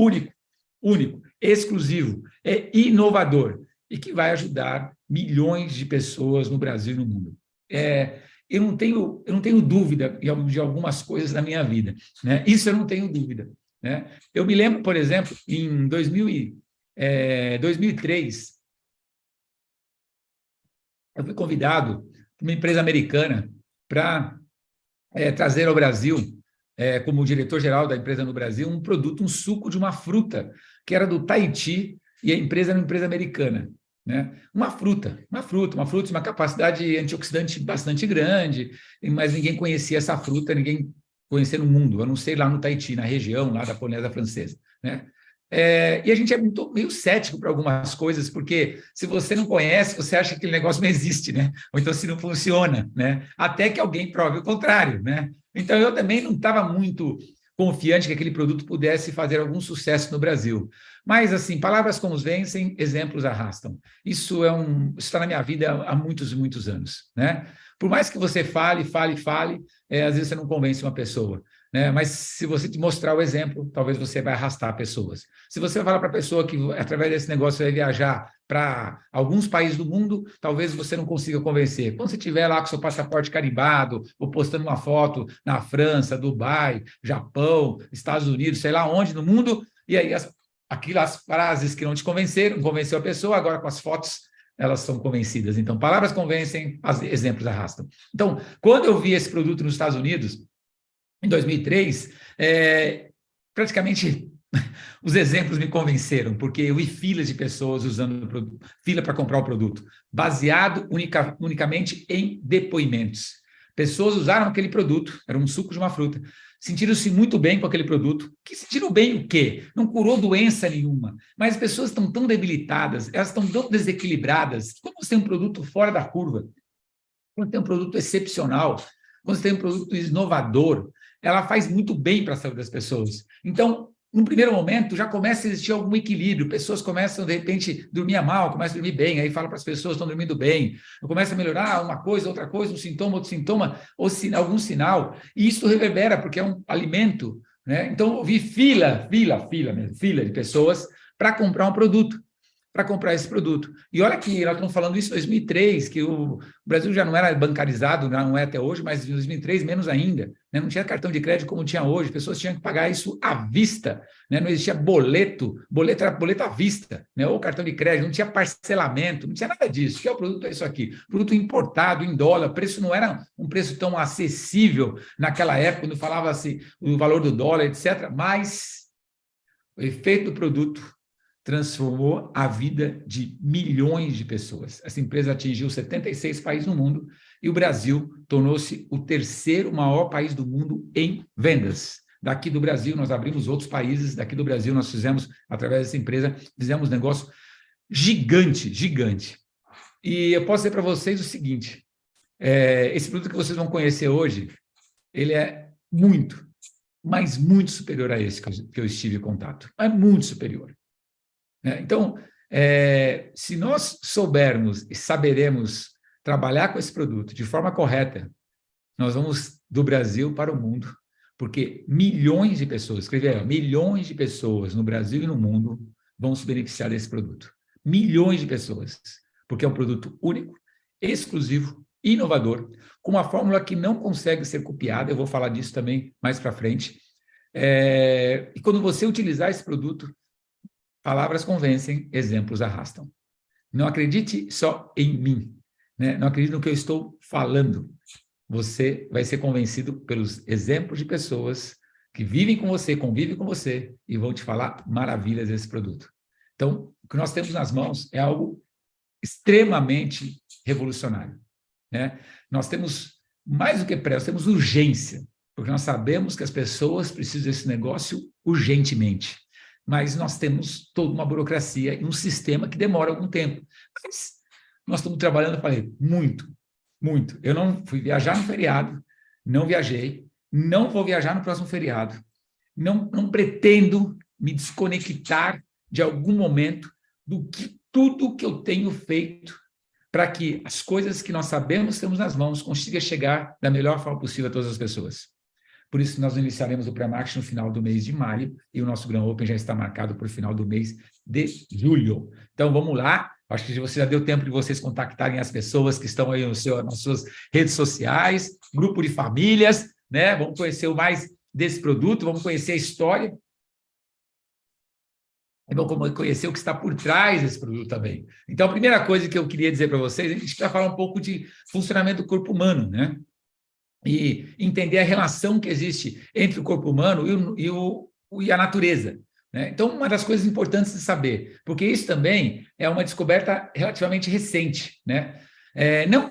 único, exclusivo, inovador e que vai ajudar milhões de pessoas no Brasil e no mundo. Eu não tenho dúvida de algumas coisas na minha vida, né? Isso eu não tenho dúvida, né? Eu me lembro, por exemplo, em 2003, eu fui convidado por uma empresa americana para trazer ao Brasil, como diretor-geral da empresa no Brasil, um produto, um suco de uma fruta, que era do Tahiti, e a empresa era uma empresa americana, né? Uma fruta de uma capacidade antioxidante bastante grande, mas ninguém conhecia essa fruta, ninguém conhecia no mundo, a não ser lá no Tahiti, na região lá da Polinésia Francesa, né? E a gente é meio cético para algumas coisas, porque se você não conhece, você acha que aquele negócio não existe, né? Ou então se não funciona, né? Até que alguém prove o contrário, né? Então eu também não estava muito confiante que aquele produto pudesse fazer algum sucesso no Brasil. Mas, assim, palavras como vencem, exemplos arrastam. Isso está na minha vida há muitos e muitos anos, né? Por mais que você fale, às vezes você não convence uma pessoa, né? Mas se você te mostrar o exemplo, talvez você vai arrastar pessoas. Se você falar para a pessoa que, através desse negócio, vai viajar para alguns países do mundo, talvez você não consiga convencer. Quando você estiver lá com seu passaporte carimbado, ou postando uma foto na França, Dubai, Japão, Estados Unidos, sei lá onde no mundo, e aí as frases que não te convenceram, convenceu a pessoa, agora com as fotos elas são convencidas. Então, palavras convencem, exemplos arrastam. Então, quando eu vi esse produto nos Estados Unidos, em 2003, praticamente os exemplos me convenceram, porque eu vi filas de pessoas usando o produto, fila para comprar o produto, baseado unicamente em depoimentos. Pessoas usaram aquele produto, era um suco de uma fruta, sentiram-se muito bem com aquele produto. Que sentiram bem o quê? Não curou doença nenhuma, mas as pessoas estão tão debilitadas, elas estão tão desequilibradas. Quando você tem um produto fora da curva, quando tem um produto excepcional, quando você tem um produto inovador, ela faz muito bem para a saúde das pessoas. Então, no primeiro momento, já começa a existir algum equilíbrio, pessoas começam, de repente, a dormir mal, começam a dormir bem, aí fala para as pessoas que estão dormindo bem, começa a melhorar uma coisa, outra coisa, um sintoma, outro sintoma, ou algum sinal, e isso reverbera, porque é um alimento, né? Então, eu vi fila de pessoas para comprar um produto, para comprar esse produto. E olha que nós estamos falando isso em 2003, que o Brasil já não era bancarizado, não é até hoje, mas em 2003 menos ainda, né? Não tinha cartão de crédito como tinha hoje, pessoas tinham que pagar isso à vista, né? Não existia boleto era boleto à vista, né? Ou cartão de crédito, não tinha parcelamento, não tinha nada disso. O que é o produto? É isso aqui, produto importado em dólar, o preço não era um preço tão acessível naquela época, quando falava-se o valor do dólar, etc., mas o efeito do produto transformou a vida de milhões de pessoas. Essa empresa atingiu 76 países no mundo e o Brasil tornou-se o terceiro maior país do mundo em vendas. Daqui do Brasil, nós abrimos outros países, daqui do Brasil nós fizemos, através dessa empresa, fizemos um negócio gigante. E eu posso dizer para vocês o seguinte, esse produto que vocês vão conhecer hoje, ele é muito, mas muito superior a esse que eu estive em contato. É muito superior. Então, se nós soubermos e saberemos trabalhar com esse produto de forma correta, nós vamos do Brasil para o mundo, porque milhões de pessoas, escreveram, milhões de pessoas no Brasil e no mundo vão se beneficiar desse produto. Milhões de pessoas, porque é um produto único, exclusivo, inovador, com uma fórmula que não consegue ser copiada, eu vou falar disso também mais para frente. E quando você utilizar esse produto, palavras convencem, exemplos arrastam. Não acredite só em mim, né? Não acredite no que eu estou falando. Você vai ser convencido pelos exemplos de pessoas que vivem com você, convivem com você e vão te falar maravilhas desse produto. Então, o que nós temos nas mãos é algo extremamente revolucionário, né? Nós temos, mais do que pressa, temos urgência, porque nós sabemos que as pessoas precisam desse negócio urgentemente. mas nós temos toda uma burocracia e um sistema que demora algum tempo. Mas nós estamos trabalhando, eu falei, muito, muito. Eu não fui viajar no feriado, não viajei, não vou viajar no próximo feriado, não pretendo me desconectar de algum momento do que tudo que eu tenho feito para que as coisas que nós sabemos que temos nas mãos consigam chegar da melhor forma possível a todas as pessoas. Por isso, nós iniciaremos o pré-marketing no final do mês de maio e o nosso Grand Open já está marcado para o final do mês de julho. Então, vamos lá. Acho que você já deu tempo de vocês contactarem as pessoas que estão aí nas suas redes sociais, grupo de famílias, né? Vamos conhecer mais desse produto, vamos conhecer a história. É bom conhecer o que está por trás desse produto também. Então, a primeira coisa que eu queria dizer para vocês, a gente vai falar um pouco de funcionamento do corpo humano, né? E entender a relação que existe entre o corpo humano e a natureza, né? Então, uma das coisas importantes de saber, porque isso também é uma descoberta relativamente recente, né? Não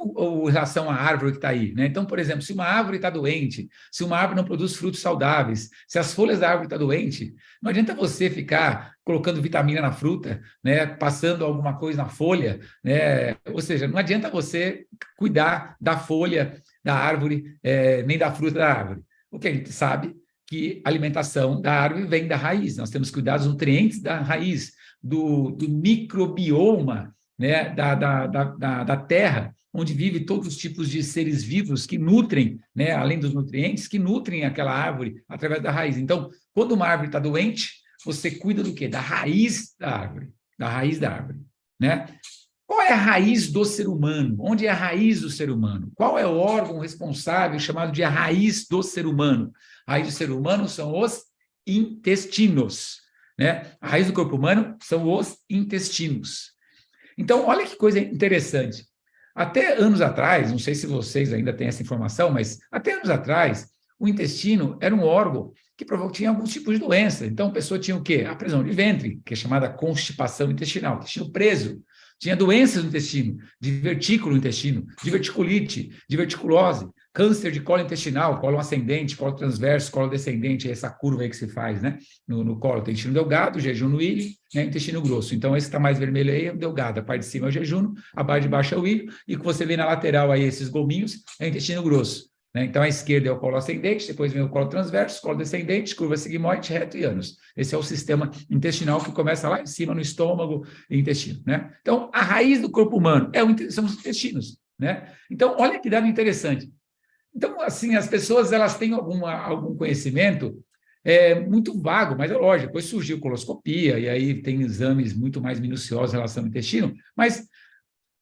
em relação à árvore que está aí, né? Então, por exemplo, se uma árvore está doente, se uma árvore não produz frutos saudáveis, se as folhas da árvore estão doentes, não adianta você ficar colocando vitamina na fruta, né? Passando alguma coisa na folha, né? Ou seja, não adianta você cuidar da folha da árvore, nem da fruta da árvore. O que a gente sabe que a alimentação da árvore vem da raiz, nós temos que cuidar dos nutrientes da raiz, do microbioma, né, da terra, onde vive todos os tipos de seres vivos que nutrem, né, além dos nutrientes, que nutrem aquela árvore através da raiz. Então, quando uma árvore está doente, você cuida do quê? Da raiz da árvore, né? Qual é a raiz do ser humano? Onde é a raiz do ser humano? Qual é o órgão responsável chamado de a raiz do ser humano? A raiz do ser humano são os intestinos, né? A raiz do corpo humano são os intestinos. Então, olha que coisa interessante. Até anos atrás, não sei se vocês ainda têm essa informação, mas até anos atrás, o intestino era um órgão que tinha alguns tipos de doença. Então, a pessoa tinha o quê? A prisão de ventre, que é chamada constipação intestinal, intestino preso. Tinha doenças no intestino, divertículo no intestino, diverticulite, diverticulose, câncer de colo intestinal, colo ascendente, colo transverso, colo descendente, essa curva aí que se faz, né? No colo, tem intestino delgado, jejum no ilho, né? Intestino grosso. Então, esse que está mais vermelho aí é o delgado, a parte de cima é o jejum, a parte de baixo é o ilho, e o que você vê na lateral aí, esses gominhos, é o intestino grosso. Né? Então, a esquerda é o colo ascendente, depois vem o colo transverso, colo descendente, curva sigmoide, reto e ânus. Esse é o sistema intestinal que começa lá em cima, no estômago e intestino. Né? Então, a raiz do corpo humano são os intestinos. Né? Então, olha que dado interessante. Então, assim, as pessoas elas têm algum conhecimento muito vago, mas é lógico, depois surgiu coloscopia, e aí tem exames muito mais minuciosos em relação ao intestino, mas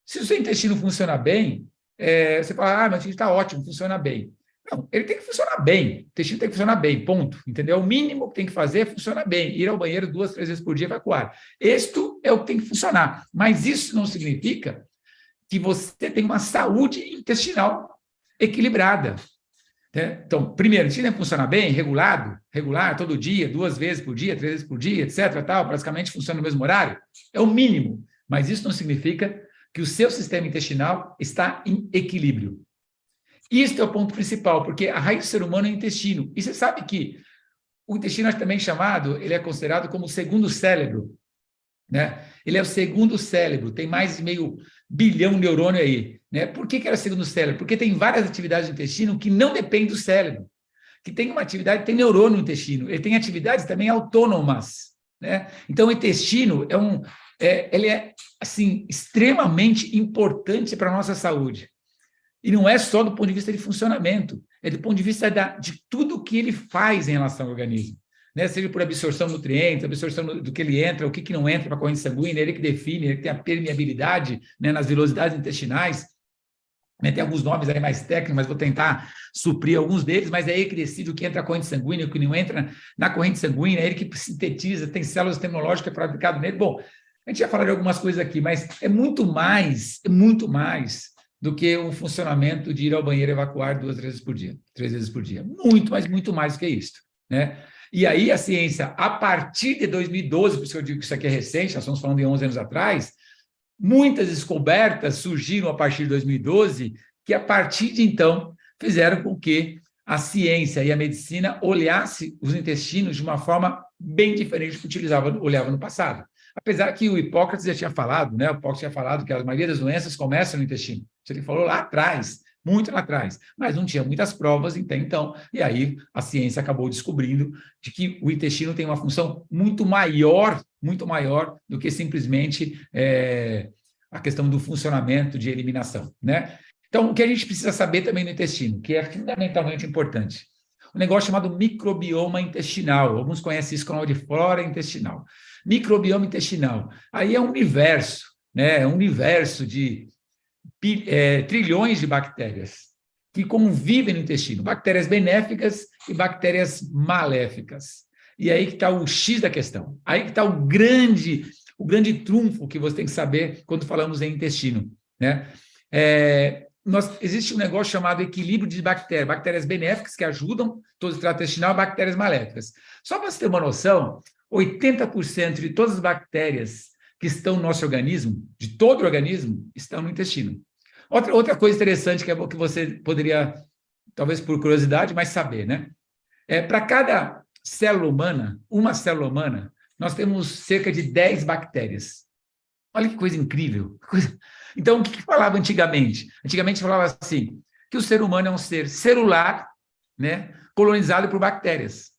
se o seu intestino funciona bem, você fala, meu intestino está ótimo, funciona bem. Não, ele tem que funcionar bem, o intestino tem que funcionar bem, ponto, entendeu? O mínimo que tem que fazer é funcionar bem, ir ao banheiro 2, 3 vezes por dia e evacuar. Isto é o que tem que funcionar, mas isso não significa que você tem uma saúde intestinal equilibrada. Né? Então, primeiro, o intestino tem que funcionar bem, regular, todo dia, 2 vezes por dia, 3 vezes por dia, etc., tal, praticamente funciona no mesmo horário, é o mínimo, mas isso não significa que o seu sistema intestinal está em equilíbrio. Isso é o ponto principal, porque a raiz do ser humano é o intestino. E você sabe que o intestino é também chamado, ele é considerado como o segundo cérebro. Né? Ele é o segundo cérebro, tem mais de 500 bilhão de neurônio aí. Né? Por que é o segundo cérebro? Porque tem várias atividades do intestino que não dependem do cérebro. Que tem uma atividade, tem neurônio no intestino. Ele tem atividades também autônomas. Né? Então, o intestino ele é assim, extremamente importante para a nossa saúde. E não é só do ponto de vista de funcionamento, é do ponto de vista de tudo que ele faz em relação ao organismo. Né? Seja por absorção de nutrientes, absorção do que ele entra, o que não entra para a corrente sanguínea, ele que define, ele que tem a permeabilidade, né, nas velocidades intestinais. Né? Tem alguns nomes aí mais técnicos, mas vou tentar suprir alguns deles, mas é ele que decide o que entra na corrente sanguínea, o que não entra na corrente sanguínea, é ele que sintetiza, tem células tecnológicas fabricadas nele. Bom, a gente já falou de algumas coisas aqui, mas é muito mais do que o funcionamento de ir ao banheiro e evacuar 2 vezes por dia, 3 vezes por dia. Muito mais do que isso. Né? E aí a ciência, a partir de 2012, por isso que eu digo que isso aqui é recente, nós estamos falando de 11 anos atrás, muitas descobertas surgiram a partir de 2012, que a partir de então fizeram com que a ciência e a medicina olhasse os intestinos de uma forma bem diferente do que olhava no passado. Apesar que o Hipócrates já tinha falado, né? O Hipócrates tinha falado que a maioria das doenças começa no intestino. Isso ele falou lá atrás, muito lá atrás, mas não tinha muitas provas até então, e aí a ciência acabou descobrindo de que o intestino tem uma função muito maior do que simplesmente a questão do funcionamento de eliminação, né? Então, o que a gente precisa saber também no intestino, que é fundamentalmente importante, um negócio chamado microbioma intestinal. Alguns conhecem isso como de flora intestinal. Microbioma intestinal. Aí é um universo, né? É um universo de trilhões de bactérias que convivem no intestino. Bactérias benéficas e bactérias maléficas. E aí que está o X da questão. Aí que está o grande trunfo que você tem que saber quando falamos em intestino, né? Existe um negócio chamado equilíbrio de bactérias benéficas que ajudam todo o trato intestinal e bactérias maléficas. Só para você ter uma noção, 80% de todas as bactérias que estão no nosso organismo, de todo o organismo, estão no intestino. Outra coisa interessante que você poderia, talvez por curiosidade, mas saber, né? Para cada célula humana, uma célula humana, nós temos cerca de 10 bactérias. Olha que coisa incrível. Então, o que falava antigamente? Antigamente falava assim, que o ser humano é um ser celular, né, colonizado por bactérias.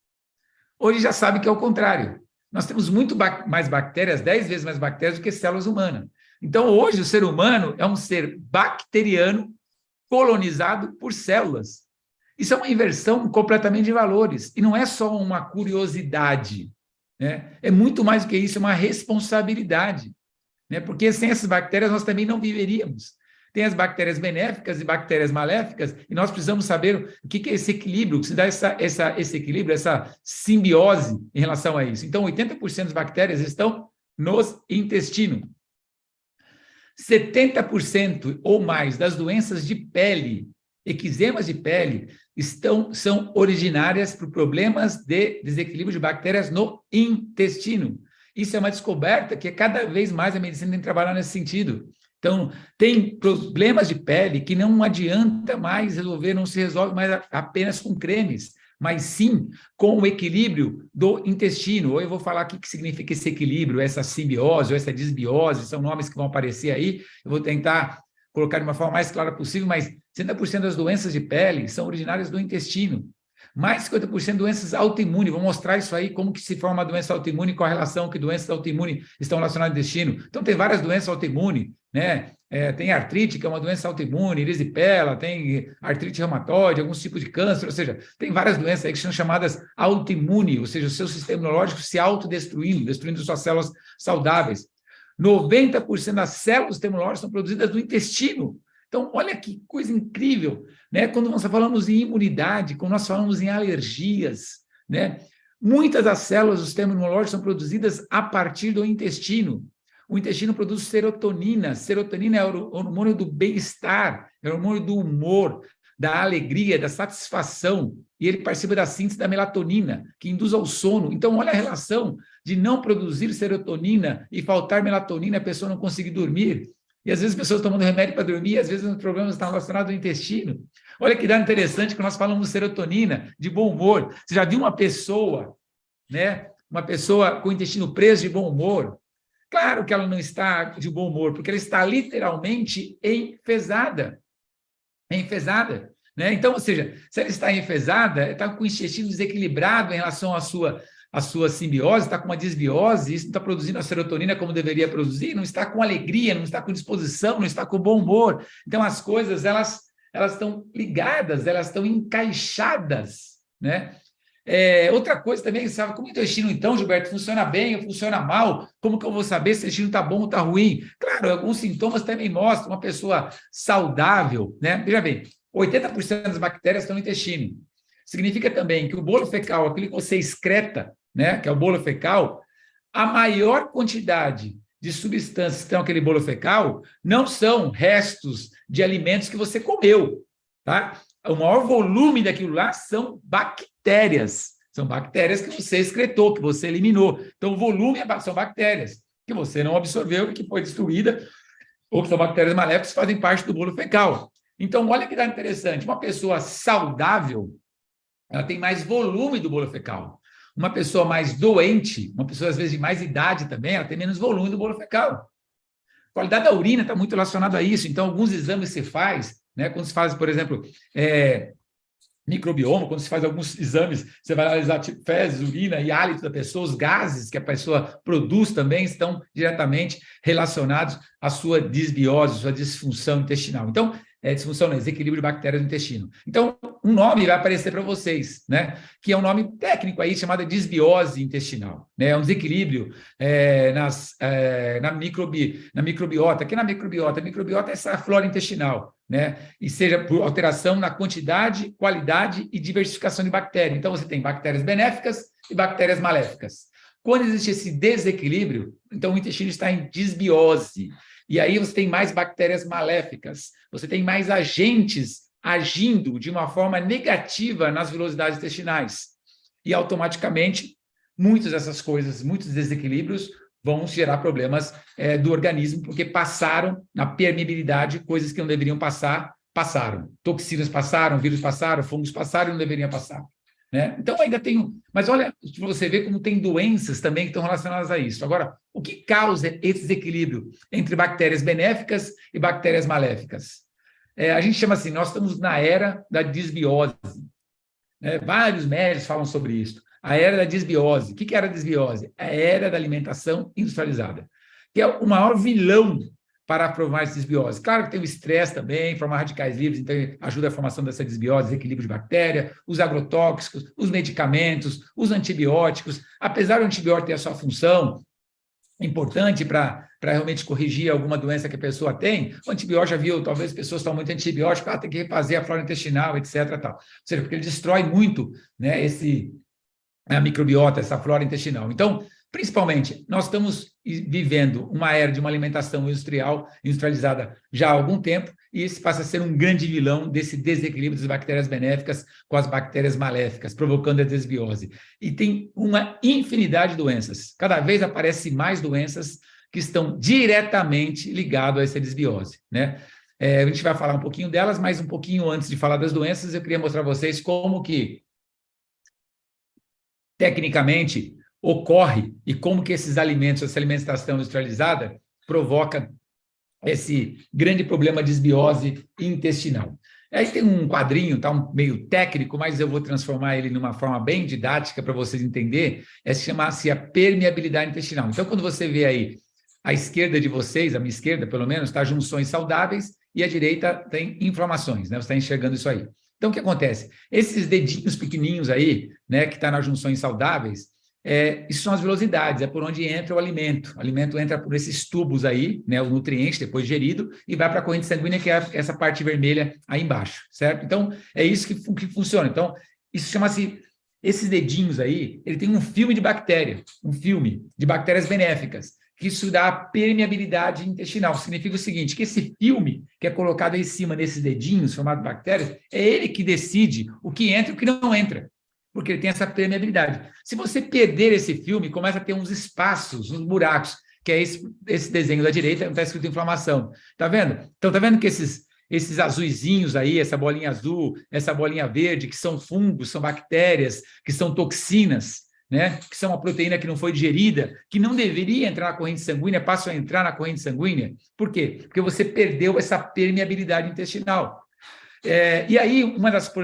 Hoje já sabe que é o contrário. Nós temos muito mais bactérias, 10 vezes mais bactérias do que células humanas. Então, hoje, o ser humano é um ser bacteriano colonizado por células. Isso é uma inversão completamente de valores. E não é só uma curiosidade, né? É muito mais do que isso, é uma responsabilidade. Né? Porque sem essas bactérias nós também não viveríamos. Tem as bactérias benéficas e bactérias maléficas, e nós precisamos saber o que é esse equilíbrio, que se dá esse equilíbrio, essa simbiose em relação a isso. Então, 80% das bactérias estão nos intestinos. 70% ou mais das doenças de pele, eczemas de pele, são originárias por problemas de desequilíbrio de bactérias no intestino. Isso é uma descoberta que cada vez mais a medicina tem que trabalhar nesse sentido. Então, tem problemas de pele que não adianta mais resolver, não se resolve mais apenas com cremes, mas sim com o equilíbrio do intestino. Ou eu vou falar o que significa esse equilíbrio, essa simbiose ou essa disbiose, são nomes que vão aparecer aí, eu vou tentar colocar de uma forma mais clara possível, mas 70% das doenças de pele são originárias do intestino. Mais 50% de doenças autoimunes. Vou mostrar isso aí, como que se forma a doença autoimune, qual a relação que doenças autoimunes estão relacionadas ao intestino. Então, tem várias doenças autoimunes, né? Tem artrite, que é uma doença autoimune, erisipela, tem artrite reumatoide, alguns tipos de câncer, ou seja, tem várias doenças aí que são chamadas autoimunes, ou seja, o seu sistema imunológico se autodestruindo, destruindo suas células saudáveis. 90% das células do sistema imunológico são produzidas no intestino. Então, olha que coisa incrível, né? Quando nós falamos em imunidade, quando nós falamos em alergias, né? Muitas das células do sistema imunológico são produzidas a partir do intestino. O intestino produz serotonina. Serotonina é o hormônio do bem-estar, é o hormônio do humor, da alegria, da satisfação. E ele participa da síntese da melatonina, que induz ao sono. Então, olha a relação de não produzir serotonina e faltar melatonina, a pessoa não conseguir dormir. E às vezes as pessoas tomando remédio para dormir, e às vezes os problemas estão relacionados ao intestino. Olha que dado interessante que nós falamos de serotonina, de bom humor. Você já viu uma pessoa, né? Uma pessoa com o intestino preso de bom humor? Claro que ela não está de bom humor, porque ela está literalmente enfesada. Enfesada, né? Então, ou seja, se ela está enfesada, está com o intestino desequilibrado em relação à sua simbiose, está com uma desbiose, isso não está produzindo a serotonina como deveria produzir, não está com alegria, não está com disposição, não está com bom humor. Então, as coisas, elas estão ligadas, elas estão encaixadas, né? Outra coisa também, sabe, como o intestino, então, Gilberto, funciona bem ou funciona mal? Como que eu vou saber se o intestino está bom ou está ruim? Claro, alguns sintomas também mostram uma pessoa saudável, né? Veja bem, 80% das bactérias estão no intestino. Significa também que o bolo fecal, aquilo que você excreta, né, que é o bolo fecal, a maior quantidade de substâncias que estão naquele bolo fecal não são restos de alimentos que você comeu, tá? O maior volume daquilo lá são bactérias. São bactérias que você excretou, que você eliminou. Então, o volume são bactérias que você não absorveu e que foi destruída, ou que são bactérias maléficas que fazem parte do bolo fecal. Então, olha que dá interessante. Uma pessoa saudável, ela tem mais volume do bolo fecal. Uma pessoa mais doente, uma pessoa às vezes de mais idade também, ela tem menos volume do bolo fecal. A qualidade da urina está muito relacionada a isso. Então, alguns exames se faz, né? Quando se faz, por exemplo, microbioma, quando se faz alguns exames, você vai analisar tipo, fezes, urina e hálito da pessoa, os gases que a pessoa produz também estão diretamente relacionados à sua disbiose, sua disfunção intestinal. Então, disfunção, não, desequilíbrio de bactérias no intestino. Então, um nome vai aparecer para vocês, né? Que é um nome técnico aí, chamado disbiose intestinal, né? É um desequilíbrio na microbiota. Que na microbiota? A microbiota é essa flora intestinal, né? E seja por alteração na quantidade, qualidade e diversificação de bactérias. Então, você tem bactérias benéficas e bactérias maléficas. Quando existe esse desequilíbrio, então o intestino está em disbiose. E aí você tem mais bactérias maléficas, você tem mais agentes agindo de uma forma negativa nas velocidades intestinais. E automaticamente, muitas dessas coisas, muitos desequilíbrios vão gerar problemas do organismo, porque passaram na permeabilidade, coisas que não deveriam passar, passaram. Toxinas passaram, vírus passaram, fungos passaram e não deveriam passar. Né? Então, ainda tem... Mas olha, você vê como tem doenças também que estão relacionadas a isso. Agora, o que causa esse desequilíbrio entre bactérias benéficas e bactérias maléficas? A gente chama assim, nós estamos na era da disbiose. Vários médicos falam sobre isso. A era da disbiose. O que é a era da disbiose? A era da alimentação industrializada, que é o maior vilão para formar essa disbiose. Claro que tem o estresse também, formar radicais livres, então ajuda a formação dessa disbiose, desequilíbrio de bactéria, os agrotóxicos, os medicamentos, os antibióticos. Apesar do antibiótico ter a sua função importante para realmente corrigir alguma doença que a pessoa tem, o antibiótico já viu, talvez as pessoas tomam muito antibiótico, tem que refazer a flora intestinal, etc. Tal. Ou seja, porque ele destrói muito, né, a microbiota, essa flora intestinal. Então, principalmente, nós estamos vivendo uma era de uma alimentação industrializada já há algum tempo, e esse passa a ser um grande vilão desse desequilíbrio das bactérias benéficas com as bactérias maléficas, provocando a desbiose. E tem uma infinidade de doenças. Cada vez aparecem mais doenças que estão diretamente ligadas a essa desbiose, né? A gente vai falar um pouquinho delas, mas um pouquinho antes de falar das doenças, eu queria mostrar a vocês como que tecnicamente, ocorre e como que esses alimentos, essa alimentação industrializada, provoca esse grande problema de desbiose intestinal. Aí tem um quadrinho, tá meio técnico, mas eu vou transformar ele numa forma bem didática para vocês entenderem, chama-se a permeabilidade intestinal. Então, quando você vê aí à esquerda de vocês, a minha esquerda, pelo menos, está junções saudáveis e à direita tem inflamações, né? Você está enxergando isso aí. Então, o que acontece? Esses dedinhos pequenininhos aí, né, que está nas junções saudáveis, isso são as velocidades, é por onde entra o alimento. O alimento entra por esses tubos aí, né, o nutriente, depois digerido, e vai para a corrente sanguínea, que é essa parte vermelha aí embaixo, certo? Então, é isso que funciona. Então, isso chama-se... Esses dedinhos aí, ele tem um filme de bactéria, um filme de bactérias benéficas, que isso dá permeabilidade intestinal. Significa o seguinte, que esse filme que é colocado aí em cima desses dedinhos, formado de bactérias, é ele que decide o que entra e o que não entra, porque ele tem essa permeabilidade. Se você perder esse filme, começa a ter uns espaços, uns buracos, que é esse desenho da direita, onde está escrito inflamação. Está vendo? Então, está vendo que esses azuizinhos aí, essa bolinha azul, essa bolinha verde, que são fungos, são bactérias, que são toxinas, né, que são uma proteína que não foi digerida, que não deveria entrar na corrente sanguínea, passam a entrar na corrente sanguínea. Por quê? Porque você perdeu essa permeabilidade intestinal. E aí,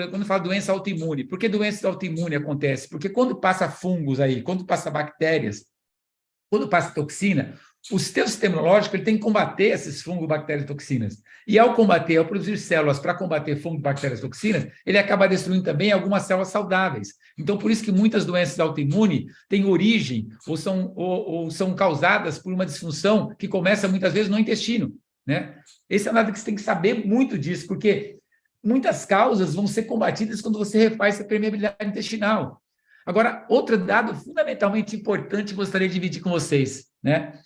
quando eu falo doença autoimune, por que doença autoimune acontece? Porque quando passa fungos aí, quando passa bactérias, quando passa toxina, o seu sistema imunológico ele tem que combater esses fungos, bactérias e toxinas. E ao combater, ao produzir células para combater fungos, bactérias e toxinas, ele acaba destruindo também algumas células saudáveis. Então, por isso que muitas doenças autoimunes têm origem ou são causadas por uma disfunção que começa muitas vezes no intestino, né? Esse é um dado que você tem que saber muito disso, porque muitas causas vão ser combatidas quando você refaz essa permeabilidade intestinal. Agora, outro dado fundamentalmente importante, gostaria de dividir com vocês, né?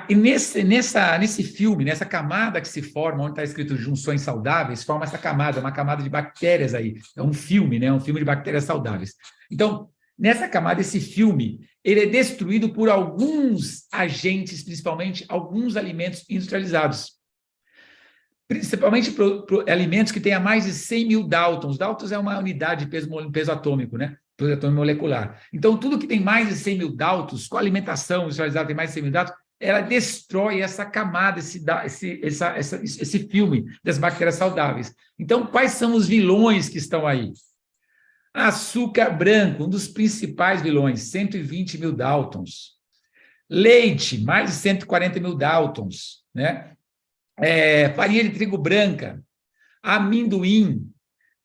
Nesse filme, nessa camada que se forma, onde está escrito junções saudáveis, forma essa camada, uma camada de bactérias aí. É um filme, né? Um filme de bactérias saudáveis. Então, nessa camada, esse filme, ele é destruído por alguns agentes, principalmente alguns alimentos industrializados. Principalmente por alimentos que tenham mais de 100 mil Daltons. Daltons é uma unidade de peso atômico, né? protetor molecular. Então, tudo que tem mais de 100 mil Daltons, com a alimentação industrializada tem mais de 100 mil Daltons, ela destrói essa camada, esse filme das bactérias saudáveis. Então, quais são os vilões que estão aí? Açúcar branco, um dos principais vilões, 120 mil Daltons. Leite, mais de 140 mil Daltons, né? Farinha de trigo branca, amendoim,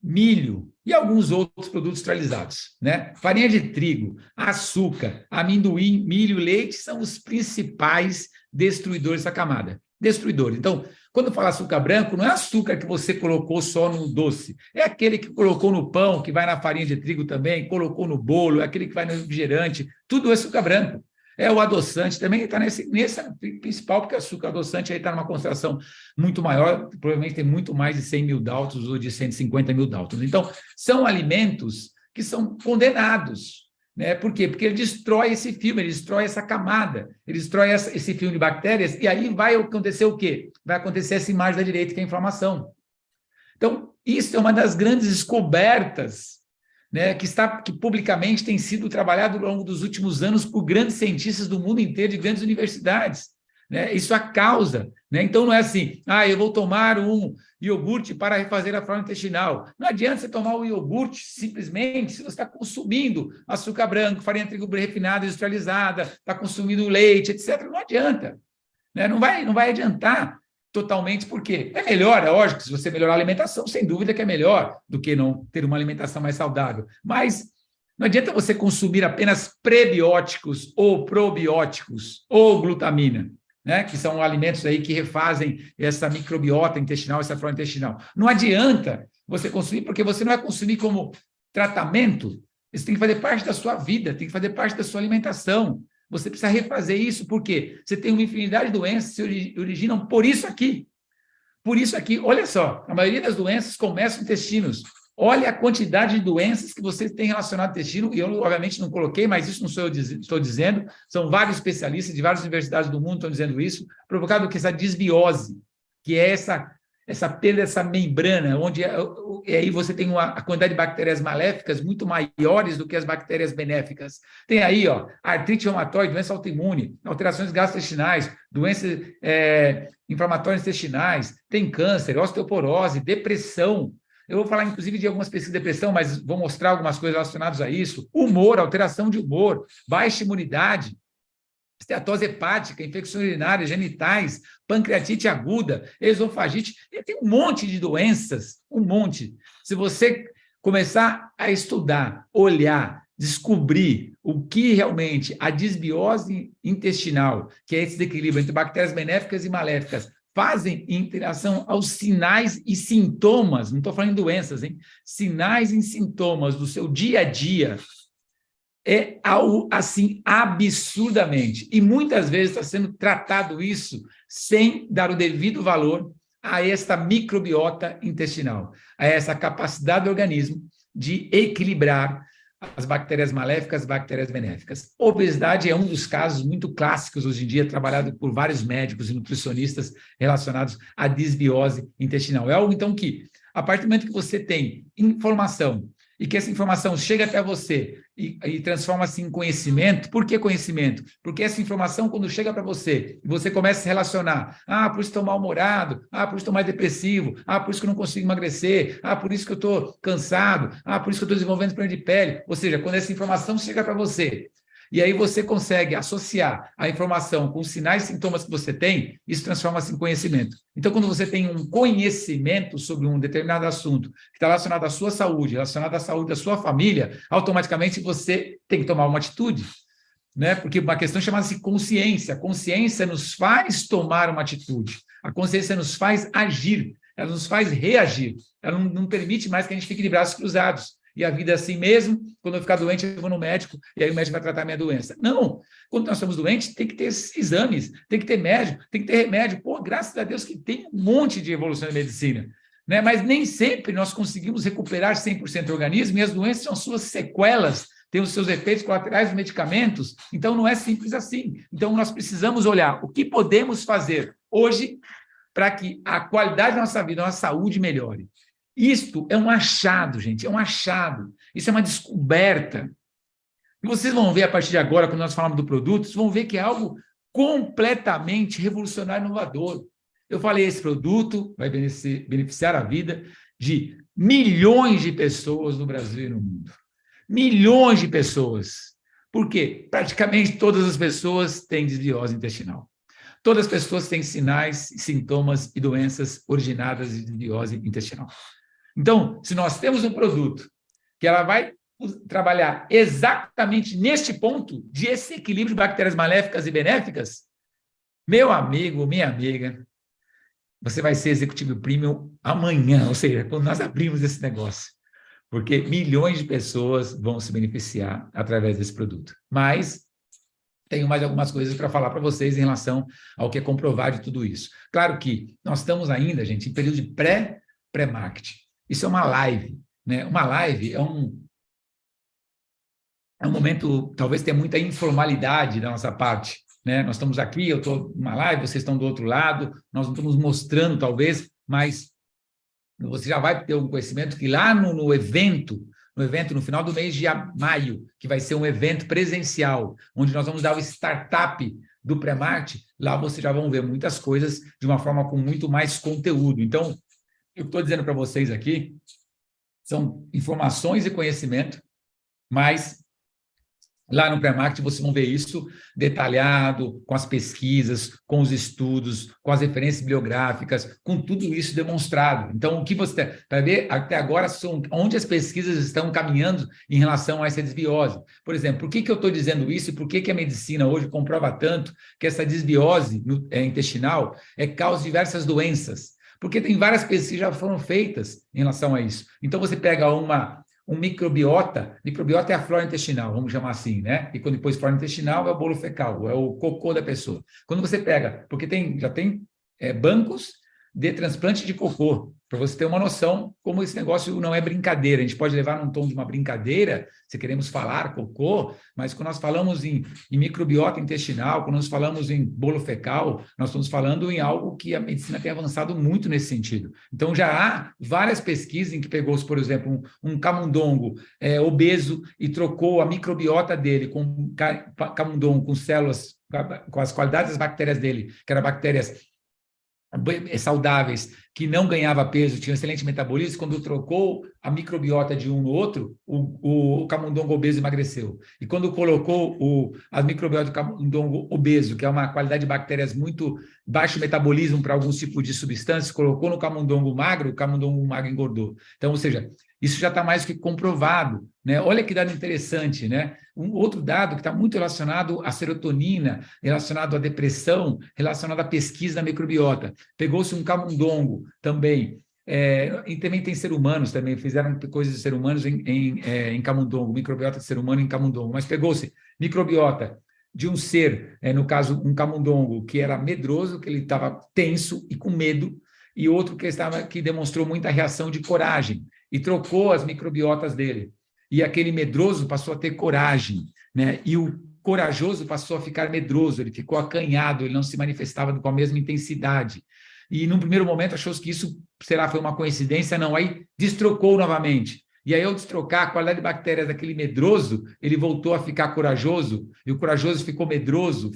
milho e alguns outros produtos industrializados, né? Farinha de trigo, açúcar, amendoim, milho, leite são os principais destruidores da camada. Destruidores. Então, quando fala açúcar branco, não é açúcar que você colocou só no doce, é aquele que colocou no pão, que vai na farinha de trigo também, colocou no bolo, é aquele que vai no refrigerante, tudo é açúcar branco. É o adoçante também está nesse principal, porque o açúcar adoçante está numa concentração muito maior, provavelmente tem muito mais de 100 mil Daltons ou de 150 mil Daltons. Então, são alimentos que são condenados. Né? Por quê? Porque ele destrói esse filme, ele destrói essa camada, ele destrói esse filme de bactérias, e aí vai acontecer o quê? Vai acontecer essa imagem da direita, que é a inflamação. Então, isso é uma das grandes descobertas, né, que publicamente tem sido trabalhado ao longo dos últimos anos por grandes cientistas do mundo inteiro, de grandes universidades. Né? Isso é causa. Né? Então, não é assim, eu vou tomar um iogurte para refazer a flora intestinal. Não adianta você tomar o iogurte simplesmente se você está consumindo açúcar branco, farinha de trigo refinada, industrializada, está consumindo leite, etc. Não adianta. Né? Não vai adiantar totalmente, porque é melhor, é lógico, se você melhorar a alimentação, sem dúvida que é melhor do que não ter uma alimentação mais saudável. Mas não adianta você consumir apenas prebióticos ou probióticos ou glutamina, né? Que são alimentos aí que refazem essa microbiota intestinal, essa flora intestinal. Não adianta você consumir, porque você não vai consumir como tratamento, isso tem que fazer parte da sua vida, tem que fazer parte da sua alimentação. Você precisa refazer isso, porque você tem uma infinidade de doenças que se originam por isso aqui. Por isso aqui, olha só, a maioria das doenças começam nos intestinos. Olha a quantidade de doenças que você tem relacionado ao intestino, e eu, obviamente, não coloquei, mas isso não sou eu estou dizendo, são vários especialistas de várias universidades do mundo que estão dizendo isso, provocado por essa desbiose, que é essa perda dessa membrana, onde aí você tem a quantidade de bactérias maléficas muito maiores do que as bactérias benéficas. Tem aí, artrite reumatoide, doença autoimune, alterações gastrointestinais, doenças inflamatórias intestinais, tem câncer, osteoporose, depressão. Eu vou falar, inclusive, de algumas pesquisas de depressão, mas vou mostrar algumas coisas relacionadas a isso. Humor, alteração de humor, baixa imunidade, esteatose hepática, infecções urinárias, genitais, pancreatite aguda, esofagite, e tem um monte de doenças, um monte. Se você começar a estudar, olhar, descobrir o que realmente a desbiose intestinal, que é esse desequilíbrio entre bactérias benéficas e maléficas, fazem em relação aos sinais e sintomas, não estou falando em doenças, hein? Sinais e sintomas do seu dia a dia, é algo assim absurdamente. E muitas vezes está sendo tratado isso sem dar o devido valor a esta microbiota intestinal, a essa capacidade do organismo de equilibrar as bactérias maléficas, as bactérias benéficas. Obesidade é um dos casos muito clássicos hoje em dia, trabalhado por vários médicos e nutricionistas relacionados à desbiose intestinal. É algo, então, que, a partir do momento que você tem informação e que essa informação chega até você e transforma-se em conhecimento. Por que conhecimento? Porque essa informação, quando chega para você, e você começa a se relacionar, por isso estou mal-humorado, por isso estou mais depressivo, por isso que eu não consigo emagrecer, por isso que eu estou cansado, por isso que eu estou desenvolvendo problema de pele. Ou seja, quando essa informação chega para você, e aí você consegue associar a informação com os sinais e sintomas que você tem, isso transforma-se em conhecimento. Então, quando você tem um conhecimento sobre um determinado assunto que está relacionado à sua saúde, relacionado à saúde da sua família, automaticamente você tem que tomar uma atitude, né? Porque uma questão chamada-se consciência. A consciência nos faz tomar uma atitude. A consciência nos faz agir, ela nos faz reagir. Ela não permite mais que a gente fique de braços cruzados. E a vida é assim mesmo, quando eu ficar doente, eu vou no médico, e aí o médico vai tratar a minha doença. Não, quando nós estamos doentes, tem que ter exames, tem que ter médico, tem que ter remédio. Pô, graças a Deus que tem um monte de evolução da medicina, né? Mas nem sempre nós conseguimos recuperar 100% do organismo, e as doenças são suas sequelas, têm os seus efeitos colaterais dos medicamentos, então não é simples assim. Então nós precisamos olhar o que podemos fazer hoje para que a qualidade da nossa vida, a nossa saúde melhore. Isto é um achado, gente, é um achado. Isso é uma descoberta. E vocês vão ver a partir de agora, quando nós falamos do produto, vocês vão ver que é algo completamente revolucionário e inovador. Eu falei, esse produto vai beneficiar a vida de milhões de pessoas no Brasil e no mundo. Milhões de pessoas. Por quê? Praticamente todas as pessoas têm desbiose intestinal. Todas as pessoas têm sinais, sintomas e doenças originadas de desbiose intestinal. Então, se nós temos um produto que ela vai trabalhar exatamente neste ponto de esse equilíbrio de bactérias maléficas e benéficas, meu amigo, minha amiga, você vai ser executivo premium amanhã, ou seja, quando nós abrimos esse negócio, porque milhões de pessoas vão se beneficiar através desse produto. Mas tenho mais algumas coisas para falar para vocês em relação ao que é comprovado de tudo isso. Claro que nós estamos ainda, gente, em período de pré-marketing. Isso é uma live, né? Uma live é um momento, talvez tenha muita informalidade da nossa parte, né? Nós estamos aqui, eu estou numa live, vocês estão do outro lado, nós não estamos mostrando, talvez, mas você já vai ter um conhecimento que lá no evento, no final do mês de maio, que vai ser um evento presencial, onde nós vamos dar o startup do pré-marketing, lá vocês já vão ver muitas coisas de uma forma com muito mais conteúdo. Então, eu estou dizendo para vocês aqui, são informações e conhecimento, mas lá no pré-marketing vocês vão ver isso detalhado, com as pesquisas, com os estudos, com as referências bibliográficas, com tudo isso demonstrado. Então, o que você vai ver até agora são onde as pesquisas estão caminhando em relação a essa desbiose. Por exemplo, por que eu estou dizendo isso e por que a medicina hoje comprova tanto que essa desbiose intestinal é causa de diversas doenças? Porque tem várias pesquisas que já foram feitas em relação a isso. Então, você pega um microbiota é a flora intestinal, vamos chamar assim, né? E quando depois flora intestinal é o bolo fecal, é o cocô da pessoa. Quando você pega, porque já tem bancos de transplante de cocô, para você ter uma noção como esse negócio não é brincadeira. A gente pode levar num tom de uma brincadeira, se queremos falar cocô, mas quando nós falamos em microbiota intestinal, quando nós falamos em bolo fecal, nós estamos falando em algo que a medicina tem avançado muito nesse sentido. Então, já há várias pesquisas em que pegou-se, por exemplo, um camundongo obeso e trocou a microbiota dele com um camundongo com células, com as qualidades das bactérias dele, que eram bactérias saudáveis, que não ganhava peso, tinha um excelente metabolismo, quando trocou a microbiota de um no outro, o camundongo obeso emagreceu. E quando colocou a microbiota do camundongo obeso, que é uma qualidade de bactérias muito baixo metabolismo para alguns tipos de substâncias, colocou no camundongo magro, o camundongo magro engordou. Então, ou seja, isso já está mais que comprovado, né? Olha que dado interessante, né? Um outro dado que está muito relacionado à serotonina, relacionado à depressão, relacionado à pesquisa da microbiota. Pegou-se um camundongo também, e também tem ser humanos também, fizeram coisas de ser humanos em camundongo, microbiota de ser humano em camundongo, mas pegou-se microbiota de um ser, no caso, um camundongo, que era medroso, que ele estava tenso e com medo, e outro que demonstrou muita reação de coragem, e trocou as microbiotas dele. E aquele medroso passou a ter coragem, né? E o corajoso passou a ficar medroso, ele ficou acanhado, ele não se manifestava com a mesma intensidade. E, num primeiro momento, achou-se que isso foi uma coincidência, não, aí destrocou novamente. E aí, ao destrocar a qualidade de bactérias daquele medroso, ele voltou a ficar corajoso, e o corajoso ficou medroso,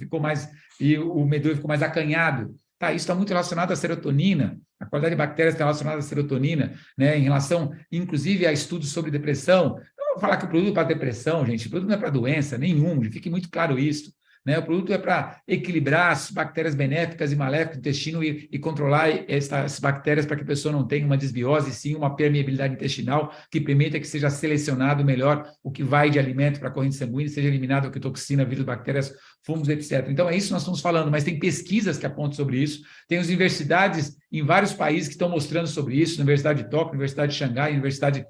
e o medroso ficou mais acanhado. Tá, isso está muito relacionado à serotonina, a qualidade de bactérias está relacionada à serotonina, né, em relação, inclusive, a estudos sobre depressão. Não vou falar que o produto é para depressão, gente, o produto não é para doença nenhum, fique muito claro isso. Né? O produto é para equilibrar as bactérias benéficas e maléficas do intestino e controlar essas bactérias para que a pessoa não tenha uma desbiose, sim uma permeabilidade intestinal que permita que seja selecionado melhor o que vai de alimento para a corrente sanguínea, seja eliminado a toxina, vírus, bactérias, fungos, etc. Então, é isso que nós estamos falando, mas tem pesquisas que apontam sobre isso, tem as universidades em vários países que estão mostrando sobre isso, Universidade de Tóquio, Universidade de Xangai, Universidade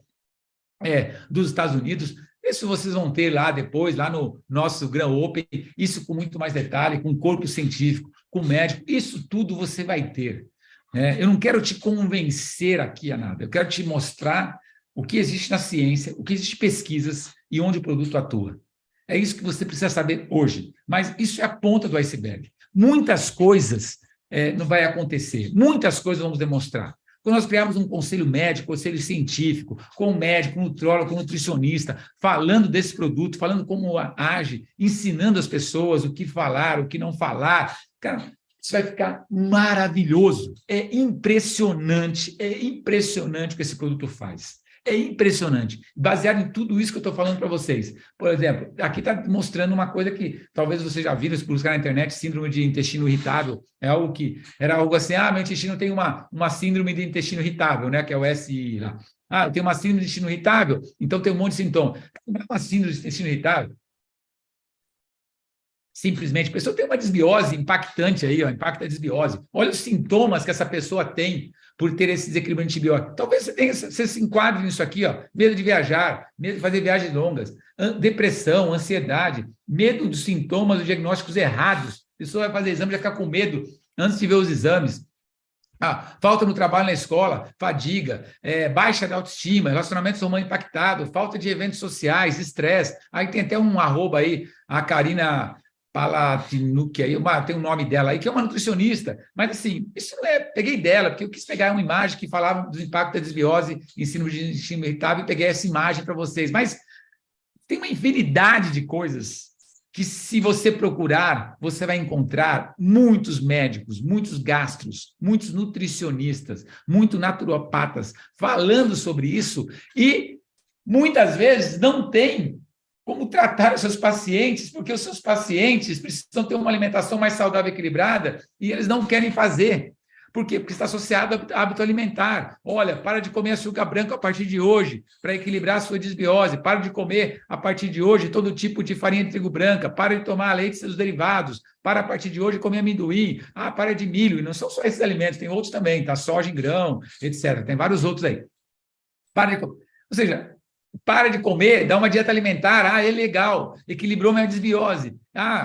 dos Estados Unidos. Isso vocês vão ter lá depois, lá no nosso Gran Open, isso com muito mais detalhe, com corpo científico, com médico, isso tudo você vai ter. Né? Eu não quero te convencer aqui a nada, eu quero te mostrar o que existe na ciência, o que existe em pesquisas e onde o produto atua. É isso que você precisa saber hoje, mas isso é a ponta do iceberg. Muitas coisas não vai acontecer, muitas coisas vamos demonstrar. Quando nós criamos um conselho médico, conselho científico, com o médico, com o nutrólogo, com o nutricionista, falando desse produto, falando como age, ensinando as pessoas o que falar, o que não falar, cara, isso vai ficar maravilhoso. É impressionante o que esse produto faz. É impressionante, baseado em tudo isso que eu estou falando para vocês. Por exemplo, aqui está mostrando uma coisa que talvez vocês já viram, se buscar na internet, síndrome de intestino irritável, era algo assim, meu intestino tem uma síndrome de intestino irritável, né, que é o SI lá. Eu tenho uma síndrome de intestino irritável, então tem um monte de sintoma. Não é uma síndrome de intestino irritável? Simplesmente, a pessoa tem uma desbiose impactante aí, impacta a desbiose. Olha os sintomas que essa pessoa tem por ter esse desequilíbrio antibiótico. Talvez você se enquadre nisso aqui, medo de viajar, medo de fazer viagens longas, depressão, ansiedade, medo dos sintomas, dos diagnósticos errados. A pessoa vai fazer exame, vai ficar com medo antes de ver os exames. Falta no trabalho, na escola, fadiga, baixa de autoestima, relacionamentos humanos impactados, falta de eventos sociais, estresse. Aí tem até um arroba aí, a Karina Palatinuk, aí, tem um nome dela aí, que é uma nutricionista, mas assim, isso não peguei dela, porque eu quis pegar uma imagem que falava do impacto da desbiose em síndrome de intestino irritável e peguei essa imagem para vocês, mas tem uma infinidade de coisas que, se você procurar, você vai encontrar muitos médicos, muitos gastros, muitos nutricionistas, muitos naturopatas falando sobre isso e muitas vezes não tem como tratar os seus pacientes, porque os seus pacientes precisam ter uma alimentação mais saudável e equilibrada e eles não querem fazer. Por quê? Porque está associado ao hábito alimentar. Olha, para de comer açúcar branco a partir de hoje, para equilibrar a sua desbiose. Para de comer, a partir de hoje, todo tipo de farinha de trigo branca. Para de tomar leite e seus derivados. Para, a partir de hoje, comer amendoim. Para de milho. E não são só esses alimentos, tem outros também, tá? Soja em grão, etc. Tem vários outros aí. Para de comer. Ou seja, para de comer, dá uma dieta alimentar, é legal, equilibrou minha desbiose.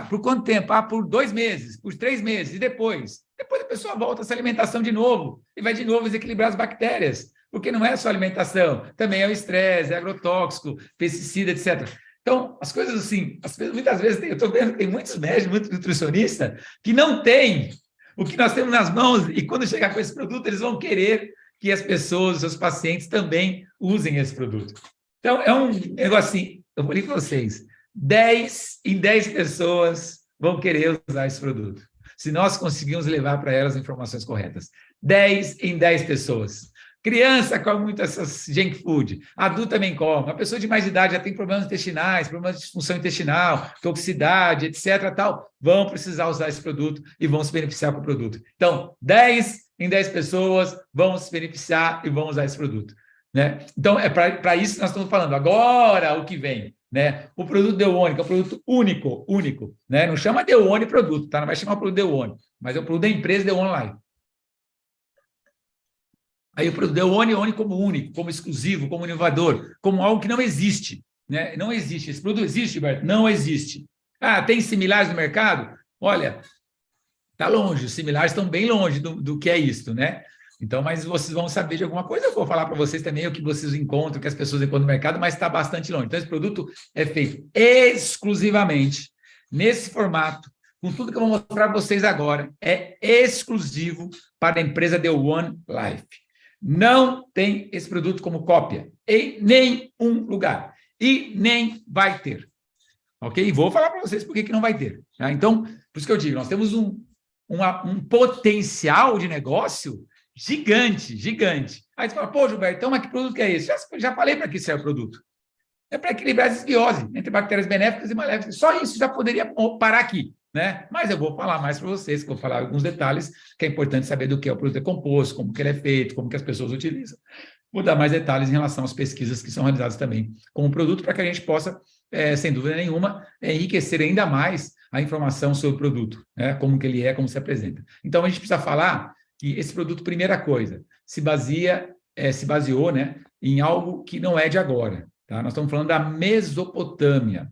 Por quanto tempo? Por 2 meses, por 3 meses, e depois? Depois a pessoa volta a essa alimentação de novo, e vai de novo desequilibrar as bactérias, porque não é só alimentação, também é o estresse, é agrotóxico, pesticida, etc. Então, as coisas assim, muitas vezes, eu estou vendo que tem muitos médicos, muitos nutricionistas, que não têm o que nós temos nas mãos, e quando chegar com esse produto, eles vão querer que as pessoas, os seus pacientes, também usem esse produto. Então, é um negócio assim, eu vou dizer para vocês, 10 em 10 pessoas vão querer usar esse produto, se nós conseguirmos levar para elas as informações corretas. 10 em 10 pessoas. Criança come muito essas junk food, adulto também come, a pessoa de mais idade já tem problemas intestinais, problemas de disfunção intestinal, toxicidade, etc., tal, vão precisar usar esse produto e vão se beneficiar com o produto. Então, 10 em 10 pessoas vão se beneficiar e vão usar esse produto. Né? Então, é para isso que nós estamos falando. Agora, o que vem? Né? O produto Deuone, que é um produto único. Né? Não chama Deuone produto, tá? Não vai chamar o produto Deuone, mas é o produto da empresa Deuone Life. Aí o produto Deuone como único, como exclusivo, como inovador, como algo que não existe. Né? Não existe. Esse produto existe, Gilberto? Não existe. Tem similares no mercado? Olha, está longe, os similares estão bem longe do que é isso, né? Então, mas vocês vão saber de alguma coisa, eu vou falar para vocês também o que vocês encontram, o que as pessoas encontram no mercado, mas está bastante longe. Então, esse produto é feito exclusivamente nesse formato, com tudo que eu vou mostrar para vocês agora, é exclusivo para a empresa Deuone Life. Não tem esse produto como cópia em nenhum lugar e nem vai ter. Ok? E vou falar para vocês por que não vai ter. Tá? Então, por isso que eu digo, nós temos um potencial de negócio gigante. Aí você fala, Gilberto, então, mas que produto que é esse? Já falei para que serve o produto. É para equilibrar a desbiose entre bactérias benéficas e maléficas. Só isso já poderia parar aqui, né? Mas eu vou falar mais para vocês, vou falar alguns detalhes, que é importante saber do que é o produto composto, como que ele é feito, como que as pessoas utilizam. Vou dar mais detalhes em relação às pesquisas que são realizadas também com o produto, para que a gente possa, sem dúvida nenhuma, enriquecer ainda mais a informação sobre o produto, né? Como que ele é, como se apresenta. Então, a gente precisa falar que esse produto, primeira coisa, se baseou, né, em algo que não é de agora. Tá? Nós estamos falando da Mesopotâmia.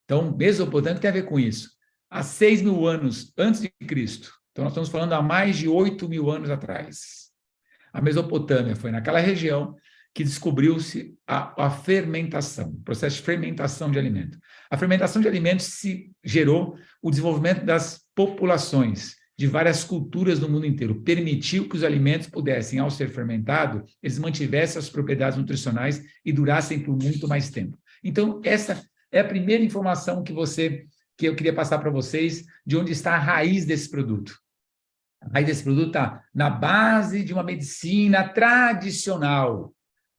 Então, Mesopotâmia tem a ver com isso. Há 6.000 anos antes de Cristo. Então, nós estamos falando há mais de 8.000 anos atrás. A Mesopotâmia foi naquela região que descobriu-se a fermentação, o processo de fermentação de alimento. A fermentação de alimentos gerou o desenvolvimento das populações, de várias culturas no mundo inteiro. Permitiu que os alimentos pudessem, ao ser fermentados, eles mantivessem as propriedades nutricionais e durassem por muito mais tempo. Então, essa é a primeira informação que eu queria passar para vocês, de onde está a raiz desse produto. A raiz desse produto está na base de uma medicina tradicional,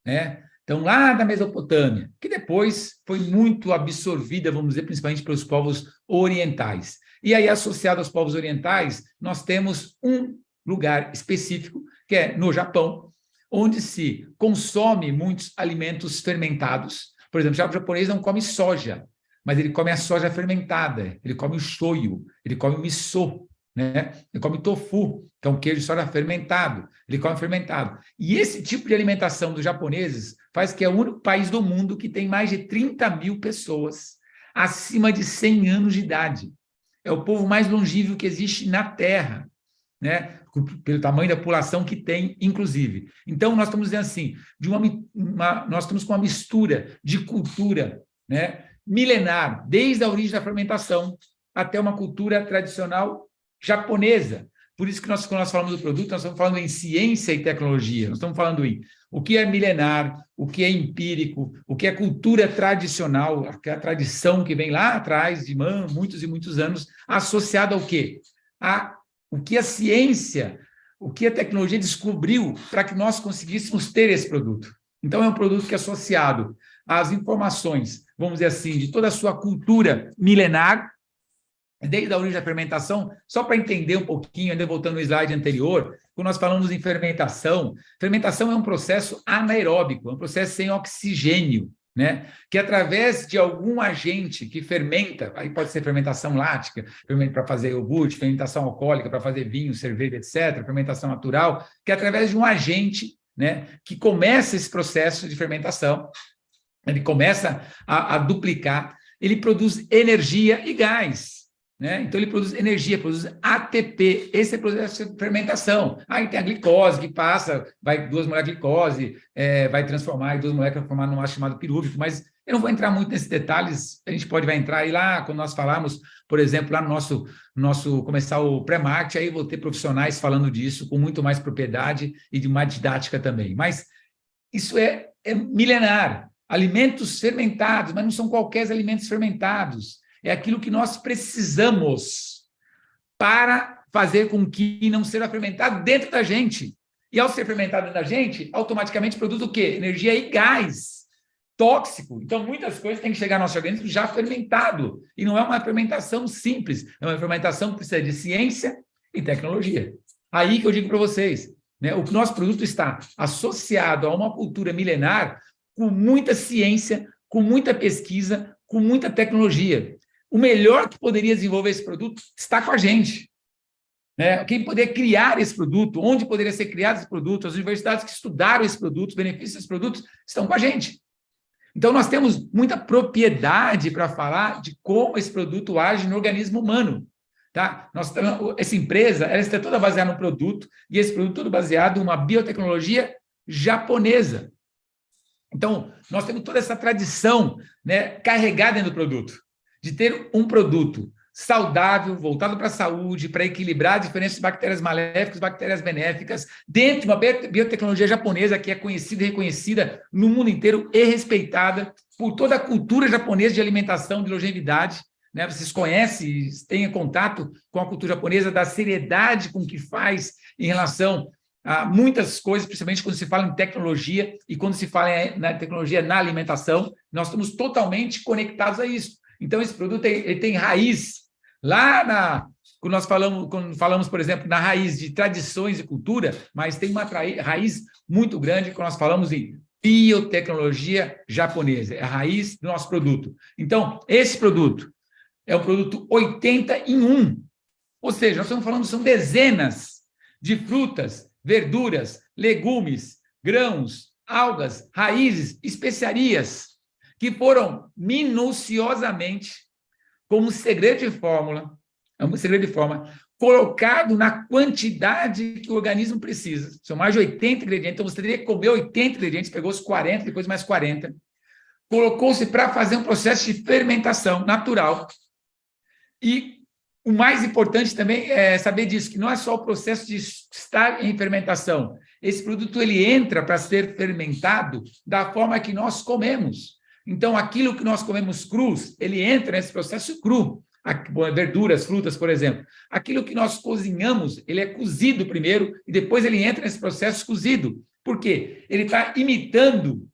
né? Então, lá da Mesopotâmia, que depois foi muito absorvida, vamos dizer, principalmente pelos povos orientais. E aí, associado aos povos orientais, nós temos um lugar específico, que é no Japão, onde se consome muitos alimentos fermentados. Por exemplo, o japonês não come soja, mas ele come a soja fermentada, ele come o shoyu, ele come o miso, né? Ele come tofu, que é um queijo de soja fermentado, ele come fermentado. E esse tipo de alimentação dos japoneses faz que é o único país do mundo que tem mais de 30 mil pessoas acima de 100 anos de idade. É o povo mais longevo que existe na Terra, né? Pelo tamanho da população que tem, inclusive. Então, nós estamos dizendo assim, nós estamos com uma mistura de cultura, né, milenar, desde a origem da fermentação até uma cultura tradicional japonesa. Por isso que quando nós falamos do produto, nós estamos falando em ciência e tecnologia, nós estamos falando em o que é milenar, o que é empírico, o que é cultura tradicional, a tradição que vem lá atrás, de muitos e muitos anos, associada ao quê? O que a ciência, o que a tecnologia descobriu para que nós conseguíssemos ter esse produto. Então, é um produto que é associado às informações, vamos dizer assim, de toda a sua cultura milenar, desde a origem da fermentação, só para entender um pouquinho, ainda voltando no slide anterior, quando nós falamos em fermentação é um processo anaeróbico, é um processo sem oxigênio, né? Que através de algum agente que fermenta, aí pode ser fermentação lática, para fazer iogurte, fermentação alcoólica, para fazer vinho, cerveja, etc., fermentação natural, que através de um agente, né, que começa esse processo de fermentação, ele começa a duplicar, ele produz energia e gás, né? Então, ele produz energia, produz ATP, esse é o processo de fermentação. Aí tem a glicose que passa, vai 2 moléculas de glicose, vai transformar em 2 moléculas, formar num ácido chamado pirúvico, mas eu não vou entrar muito nesses detalhes, a gente vai entrar aí lá, quando nós falarmos, por exemplo, lá no nosso começar o pré-marketing, aí vou ter profissionais falando disso com muito mais propriedade e de uma didática também. Mas isso é milenar, alimentos fermentados, mas não são qualquer alimentos fermentados, é aquilo que nós precisamos para fazer com que não seja fermentado dentro da gente. E ao ser fermentado dentro da gente, automaticamente produz o quê? Energia e gás tóxico. Então, muitas coisas têm que chegar no nosso organismo já fermentado. E não é uma fermentação simples, é uma fermentação que precisa de ciência e tecnologia. Aí que eu digo para vocês, né, o nosso produto está associado a uma cultura milenar com muita ciência, com muita pesquisa, com muita tecnologia. O melhor que poderia desenvolver esse produto está com a gente, né? Quem poderia criar esse produto, onde poderia ser criado esse produto, as universidades que estudaram esse produto, os benefícios desses produtos, estão com a gente. Então, nós temos muita propriedade para falar de como esse produto age no organismo humano. Tá? Essa empresa ela está toda baseada no produto, e esse produto todo baseado em uma biotecnologia japonesa. Então, nós temos toda essa tradição, né, carregada dentro do produto, de ter um produto saudável, voltado para a saúde, para equilibrar a diferença de bactérias maléficas e bactérias benéficas, dentro de uma biotecnologia japonesa que é conhecida e reconhecida no mundo inteiro e respeitada por toda a cultura japonesa de alimentação, de longevidade, né? Vocês conhecem, têm contato com a cultura japonesa, da seriedade com que faz em relação a muitas coisas, principalmente quando se fala em tecnologia e quando se fala na tecnologia na alimentação, nós estamos totalmente conectados a isso. Então, esse produto ele tem raiz lá quando falamos, por exemplo, na raiz de tradições e cultura, mas tem uma raiz muito grande quando nós falamos em biotecnologia japonesa, é a raiz do nosso produto. Então, esse produto é o produto 80 em 1, ou seja, nós estamos falando, são dezenas de frutas, verduras, legumes, grãos, algas, raízes, especiarias, que foram minuciosamente, como segredo de fórmula, colocado na quantidade que o organismo precisa. São mais de 80 ingredientes, então você teria que comer 80 ingredientes, pegou os 40, depois mais 40, colocou-se para fazer um processo de fermentação natural e O mais importante também é saber disso, que não é só o processo de estar em fermentação. Esse produto ele entra para ser fermentado da forma que nós comemos. Então, aquilo que nós comemos crus, ele entra nesse processo cru. Verduras, frutas, por exemplo. Aquilo que nós cozinhamos, ele é cozido primeiro e depois ele entra nesse processo cozido. Por quê? Ele está imitando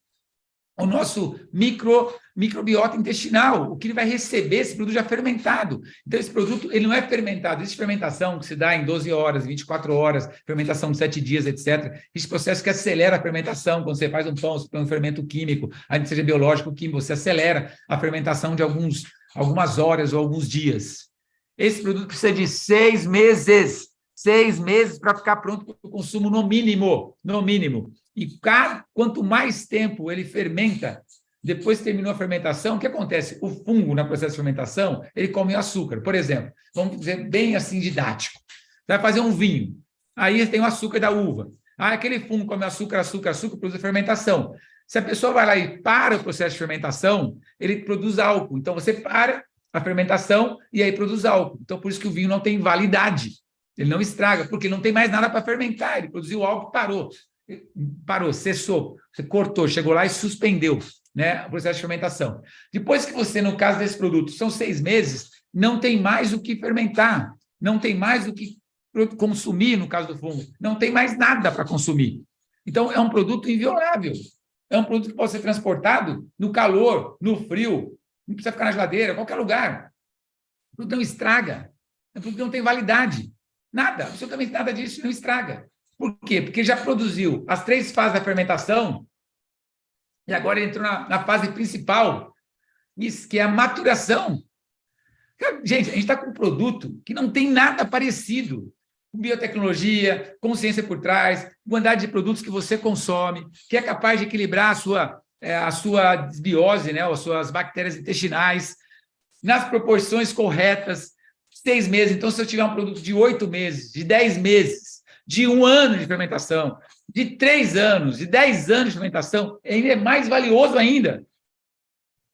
o nosso microbiota intestinal, o que ele vai receber esse produto já fermentado. Então, esse produto ele não é fermentado. Existe fermentação que se dá em 12 horas, 24 horas, fermentação de 7 dias, etc. Existe processo que acelera a fermentação. Quando você faz um pão, você põe um fermento químico, ainda seja biológico, químico, você acelera a fermentação de algumas horas ou alguns dias. Esse produto precisa de 6 meses. 6 meses para ficar pronto para o consumo no mínimo. No mínimo. E quanto mais tempo ele fermenta, depois que terminou a fermentação, o que acontece? O fungo, no processo de fermentação, ele come o açúcar. Por exemplo, vamos dizer bem assim didático. Você vai fazer um vinho, aí tem o açúcar da uva. Aquele fungo come açúcar, produz a fermentação. Se a pessoa vai lá e para o processo de fermentação, ele produz álcool. Então, você para a fermentação e aí produz álcool. Então, por isso que o vinho não tem validade. Ele não estraga, porque não tem mais nada para fermentar. Ele produziu álcool, parou, cessou, você cortou, chegou lá e suspendeu, né, o processo de fermentação. Depois que você, no caso desse produto, são 6 meses, não tem mais o que fermentar, não tem mais o que consumir, no caso do fungo, não tem mais nada para consumir. Então, é um produto inviolável, é um produto que pode ser transportado no calor, no frio, não precisa ficar na geladeira, em qualquer lugar. O produto não estraga, o produto não tem validade, nada, absolutamente nada disso não estraga. Por quê? Porque já produziu as 3 fases da fermentação e agora entrou na fase principal, que é a maturação. Gente, a gente está com um produto que não tem nada parecido com biotecnologia, com ciência por trás, quantidade de produtos que você consome, que é capaz de equilibrar a sua desbiose, né, as suas bactérias intestinais, nas proporções corretas, 6 meses. Então, se eu tiver um produto de 8 meses, de 10 meses, de 1 ano de fermentação, de 3 anos, de 10 anos de fermentação, ele é mais valioso ainda.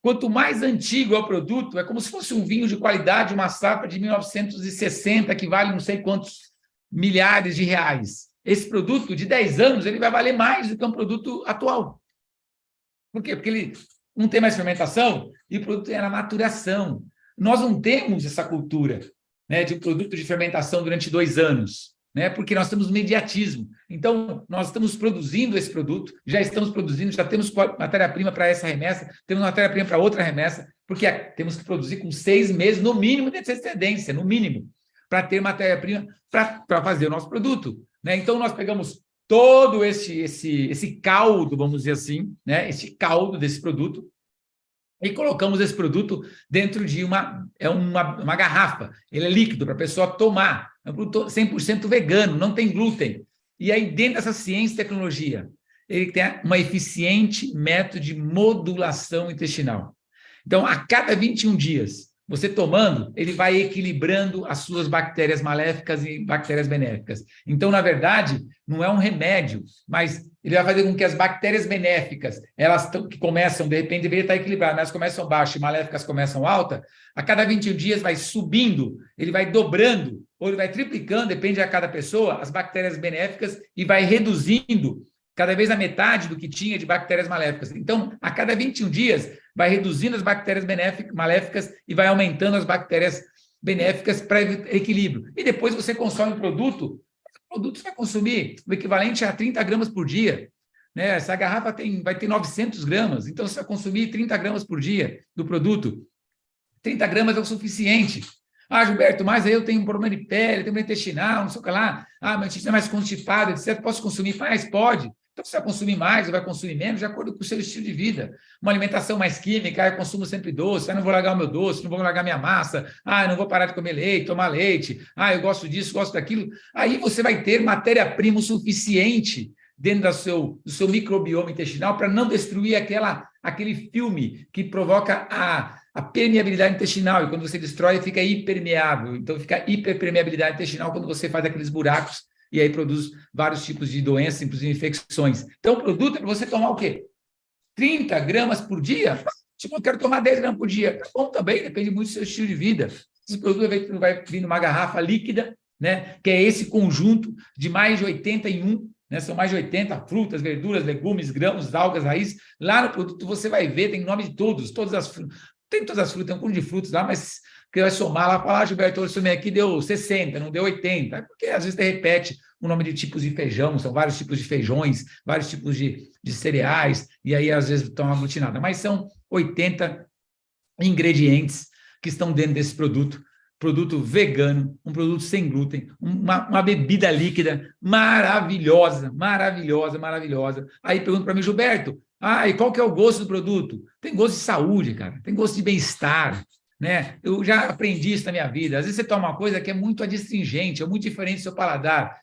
Quanto mais antigo é o produto, é como se fosse um vinho de qualidade, uma safra de 1960, que vale não sei quantos milhares de reais. Esse produto de 10 anos, ele vai valer mais do que um produto atual. Por quê? Porque ele não tem mais fermentação e o produto é na maturação. Nós não temos essa cultura, né, de um produto de fermentação durante 2 anos. Né? Porque nós temos mediatismo. Então, nós estamos produzindo esse produto, já estamos produzindo, já temos matéria-prima para essa remessa, temos matéria-prima para outra remessa, porque temos que produzir com 6 meses, no mínimo, de antecedência, no mínimo, para ter matéria-prima para fazer o nosso produto. Né? Então, nós pegamos todo esse caldo, vamos dizer assim, né? Esse caldo desse produto, e colocamos esse produto dentro de uma garrafa. Ele é líquido para a pessoa tomar. É um produto 100% vegano, não tem glúten. E aí, dentro dessa ciência e tecnologia, ele tem uma eficiente método de modulação intestinal. Então, a cada 21 dias, você tomando, ele vai equilibrando as suas bactérias maléficas e bactérias benéficas. Então, na verdade, não é um remédio, mas ele vai fazer com que as bactérias benéficas, que começam, de repente, deveria estar equilibradas, mas começam baixas e maléficas começam alta, a cada 21 dias vai subindo, ele vai dobrando, ou ele vai triplicando, depende de cada pessoa, as bactérias benéficas e vai reduzindo cada vez a metade do que tinha de bactérias maléficas. Então, a cada 21 dias, vai reduzindo as bactérias maléficas e vai aumentando as bactérias benéficas para equilíbrio. E depois você consome o produto você vai consumir o equivalente a 30 gramas por dia. Né? Essa garrafa vai ter 900 gramas, então você vai consumir 30 gramas por dia do produto. 30 gramas é o suficiente. Gilberto, mas aí eu tenho um problema de pele, tenho um intestinal, não sei o que lá. Meu intestino é mais constipado, etc. Posso consumir mais? Pode. Então, você vai consumir mais ou vai consumir menos, de acordo com o seu estilo de vida. Uma alimentação mais química, eu consumo sempre doce, não vou largar o meu doce, não vou largar minha massa, eu não vou parar de comer leite, tomar leite, eu gosto disso, gosto daquilo. Aí você vai ter matéria-prima o suficiente dentro do seu microbioma intestinal para não destruir aquele filme que provoca a permeabilidade intestinal, e quando você destrói, fica hipermeável. Então, fica hiperpermeabilidade intestinal quando você faz aqueles buracos e aí produz vários tipos de doenças, inclusive infecções. Então, o produto é para você tomar o quê? 30 gramas por dia? Tipo, eu quero tomar 10 gramas por dia. Tá bom também, depende muito do seu estilo de vida. Esse produto vai vir numa garrafa líquida, né? Que é esse conjunto de mais de 81, né? São mais de 80 frutas, verduras, legumes, grãos, algas, raízes. Lá no produto você vai ver, tem nome de todas as frutas. Tem todas as frutas, tem um conjunto de frutas lá, mas que vai somar lá, falar, Gilberto, eu somei aqui, deu 60, não deu 80, porque às vezes você repete o nome de tipos de feijão, são vários tipos de feijões, vários tipos de cereais, e aí às vezes estão aglutinadas, mas são 80 ingredientes que estão dentro desse produto vegano, um produto sem glúten, uma bebida líquida maravilhosa, maravilhosa, maravilhosa. Aí pergunta para mim, Gilberto, e qual que é o gosto do produto? Tem gosto de saúde, cara, tem gosto de bem-estar, né? Eu já aprendi isso na minha vida. Às vezes você toma uma coisa que é muito adstringente, é muito diferente do seu paladar.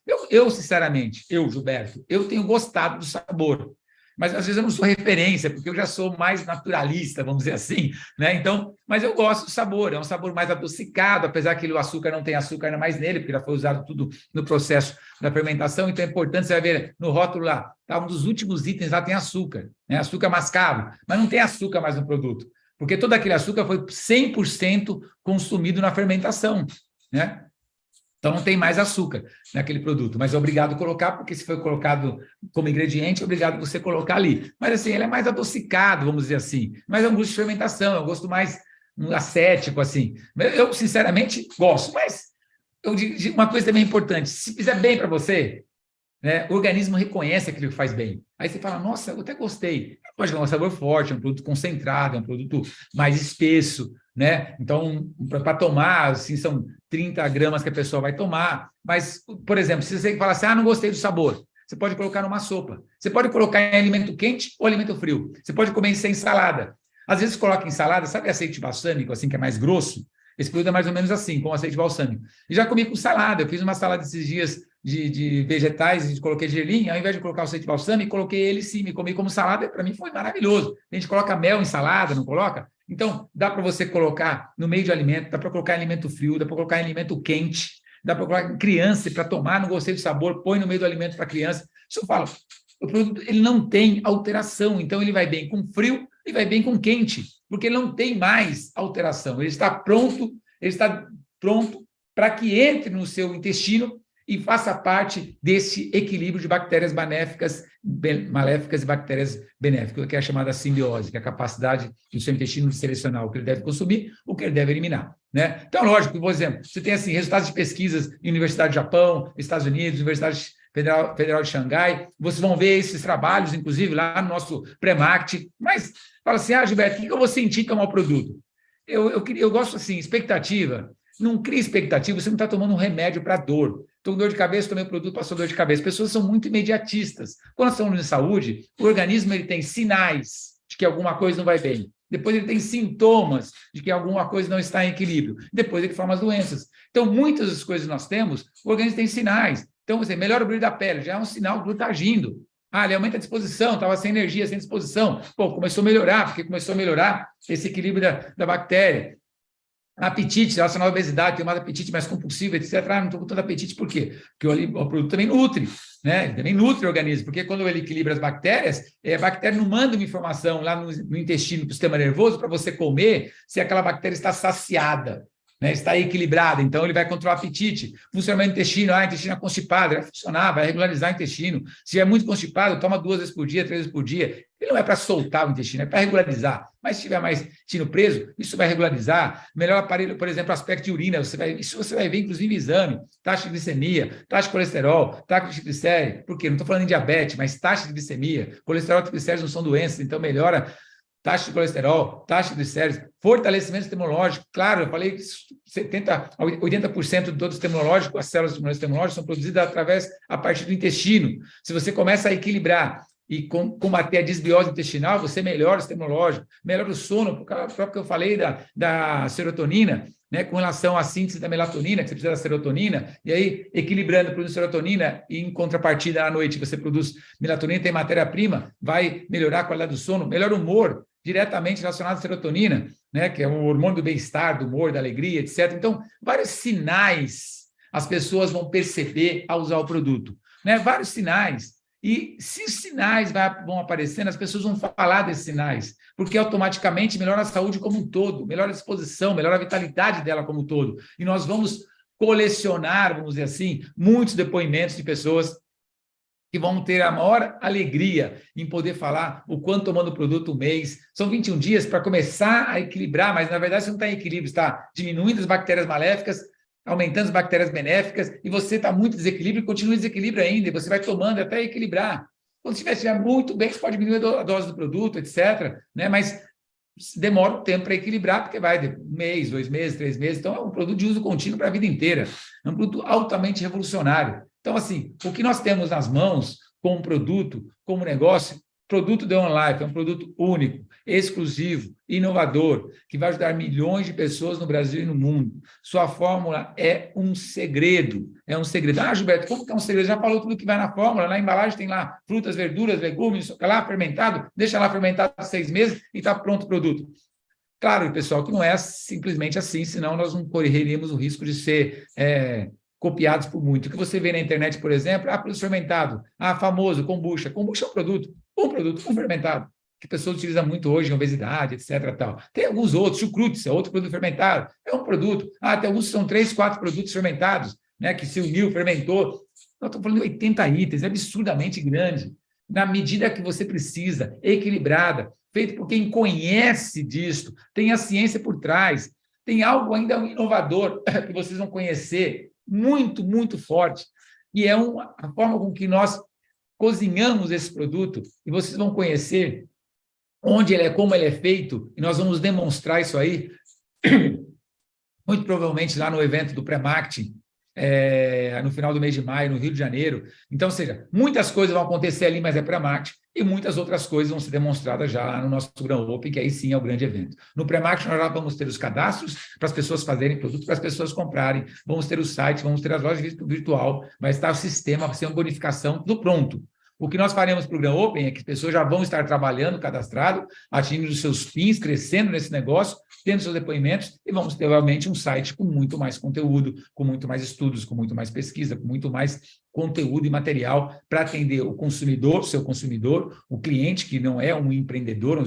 Sinceramente, Gilberto, eu tenho gostado do sabor, mas às vezes eu não sou referência, porque eu já sou mais naturalista, vamos dizer assim, né? Então, mas eu gosto do sabor, é um sabor mais adocicado, apesar que o açúcar não tem açúcar mais nele, porque já foi usado tudo no processo da fermentação, então é importante, você vai ver no rótulo lá, tá? Um dos últimos itens lá tem açúcar, né? Açúcar mascavo, mas não tem açúcar mais no produto, porque todo aquele açúcar foi 100% consumido na fermentação, né? Então, não tem mais açúcar naquele produto, mas é obrigado a colocar, porque se foi colocado como ingrediente, é obrigado você colocar ali. Mas, assim, ele é mais adocicado, vamos dizer assim, mas é um gosto de fermentação, é um gosto mais acético, assim. Eu, sinceramente, gosto, mas eu digo uma coisa também importante, se fizer bem para você, né, o organismo reconhece aquilo que faz bem. Aí você fala, nossa, eu até gostei. Pode ter um sabor forte, é um produto concentrado, é um produto mais espesso, né? Então, para tomar, assim, são 30 gramas que a pessoa vai tomar. Mas, por exemplo, se você fala assim, não gostei do sabor, você pode colocar numa sopa. Você pode colocar em alimento quente ou alimento frio. Você pode comer sem salada. Às vezes coloca em salada, sabe azeite balsâmico, assim, que é mais grosso? Esse produto é mais ou menos assim, com azeite balsâmico. E já comi com salada. Eu fiz uma salada esses dias de vegetais, e coloquei gergelim, ao invés de colocar o azeite balsâmico, coloquei ele sim, e comi como salada, para mim foi maravilhoso. A gente coloca mel em salada, não coloca? Então, dá para você colocar no meio de alimento, dá para colocar em alimento frio, dá para colocar em alimento quente, dá para colocar em criança para tomar, não gostei do sabor, põe no meio do alimento para criança. Isso eu falo, o produto ele não tem alteração, então ele vai bem com frio e vai bem com quente, porque ele não tem mais alteração, ele está pronto para que entre no seu intestino e faça parte desse equilíbrio de bactérias maléficas e bactérias benéficas, que é a chamada simbiose, que é a capacidade do seu intestino de selecionar o que ele deve consumir, o que ele deve eliminar, né? Então, lógico, por exemplo, você tem assim, resultados de pesquisas em Universidade do Japão, Estados Unidos, Universidade Federal de Xangai, vocês vão ver esses trabalhos, inclusive, lá no nosso pré-marketing, mas fala assim, Gilberto, o que eu vou sentir tomar o produto? Eu gosto assim, expectativa. Não cria expectativa, você não está tomando um remédio para dor. Estou com dor de cabeça, tomei o produto, passou dor de cabeça. As pessoas são muito imediatistas. Quando nós estamos de saúde, o organismo ele tem sinais de que alguma coisa não vai bem. Depois ele tem sintomas de que alguma coisa não está em equilíbrio. Depois ele forma as doenças. Então, muitas das coisas que nós temos, o organismo tem sinais. Então, você melhora o brilho da pele, já é um sinal que está agindo. Ele aumenta a disposição, estava sem energia, sem disposição. Começou a melhorar, porque começou a melhorar esse equilíbrio da bactéria. Apetite, relacionado à obesidade, tem mais apetite mais compulsivo, etc. Não estou com tanto apetite, por quê? Porque o produto também nutre, né? Ele também nutre o organismo, porque quando ele equilibra as bactérias, a bactéria não manda uma informação lá no intestino, para o sistema nervoso, para você comer, se aquela bactéria está saciada, né? Está equilibrada, então ele vai controlar o apetite. Funcionamento do intestino, intestino é constipado, vai funcionar, vai regularizar o intestino. Se é muito constipado, toma 2 vezes por dia, 3 vezes por dia. Ele não é para soltar o intestino, é para regularizar. Mas se tiver mais intestino preso, isso vai regularizar. Melhor aparelho, por exemplo, aspecto de urina, isso você vai ver, inclusive, em exame. Taxa de glicemia, taxa de colesterol, taxa de triglicéridos. Por quê? Não estou falando em diabetes, mas taxa de glicemia. Colesterol e triglicéridos não são doenças, então melhora taxa de colesterol, taxa de glicéridos, fortalecimento sistemológico. Claro, eu falei que 70% a 80% de todo o sistemológico, as células sistemológicas são produzidas a partir do intestino. Se você começa a equilibrar e combater a desbiose intestinal, você melhora o sistema imunológico, melhora o sono, próprio que eu falei da serotonina, né, com relação à síntese da melatonina, que você precisa da serotonina, e aí, equilibrando, produz serotonina, e em contrapartida, à noite, você produz melatonina, tem matéria-prima, vai melhorar a qualidade do sono, melhora o humor, diretamente relacionado à serotonina, né, que é um hormônio do bem-estar, do humor, da alegria, etc. Então, vários sinais as pessoas vão perceber ao usar o produto, né, vários sinais. E se os sinais vão aparecendo, as pessoas vão falar desses sinais, porque automaticamente melhora a saúde como um todo, melhora a disposição, melhora a vitalidade dela como um todo. E nós vamos colecionar, vamos dizer assim, muitos depoimentos de pessoas que vão ter a maior alegria em poder falar o quanto tomando o produto um mês. São 21 dias para começar a equilibrar, mas, na verdade, você não está em equilíbrio, está diminuindo as bactérias maléficas, aumentando as bactérias benéficas, e você está muito desequilíbrio e continua em desequilíbrio ainda, e você vai tomando até equilibrar. Quando você estiver muito bem, você pode diminuir a dose do produto, etc., né? Mas demora um tempo para equilibrar, porque vai de 1 mês, 2 meses, 3 meses. Então, é um produto de uso contínuo para a vida inteira. É um produto altamente revolucionário. Então, assim, o que nós temos nas mãos como produto, como negócio, produto The One Life é um produto único, exclusivo, inovador, que vai ajudar milhões de pessoas no Brasil e no mundo. Sua fórmula é um segredo, é um segredo. Ah, Gilberto, como que é um segredo? Já falou tudo que vai na fórmula, na embalagem tem lá frutas, verduras, legumes, lá fermentado, deixa lá fermentado 6 meses e está pronto o produto. Claro, pessoal, que não é simplesmente assim, senão nós não correríamos o risco de ser copiados por muito. O que você vê na internet, por exemplo, produto fermentado, famoso, kombucha. Kombucha é um produto fermentado, que pessoas utilizam muito hoje em obesidade, etc. Tal. Tem alguns outros, chucrutes, é outro produto fermentado, é um produto. Tem alguns que são 3, 4 produtos fermentados, né, que se uniu, fermentou. Nós estamos falando de 80 itens, é absurdamente grande, na medida que você precisa, equilibrada, feito por quem conhece disso, tem a ciência por trás, tem algo ainda inovador que vocês vão conhecer, muito, muito forte, e é a forma com que nós cozinhamos esse produto, e vocês vão conhecer onde ele é, como ele é feito, e nós vamos demonstrar isso aí, muito provavelmente lá no evento do pré-marketing, no final do mês de maio, no Rio de Janeiro. Então, ou seja, muitas coisas vão acontecer ali, mas é pré-marketing, e muitas outras coisas vão ser demonstradas já no nosso Grow Open, que aí sim é o grande evento. No pré-marketing, nós já vamos ter os cadastros para as pessoas fazerem produtos, para as pessoas comprarem, vamos ter o site, vamos ter as lojas virtual, vai estar o sistema, vai ser uma bonificação, tudo pronto. O que nós faremos para o Grow Open é que as pessoas já vão estar trabalhando, cadastrado, atingindo os seus fins, crescendo nesse negócio, tendo seus depoimentos, e vamos ter, realmente, um site com muito mais conteúdo, com muito mais estudos, com muito mais pesquisa, com muito mais conteúdo e material para atender o consumidor, seu consumidor, o cliente, que não é um empreendedor, um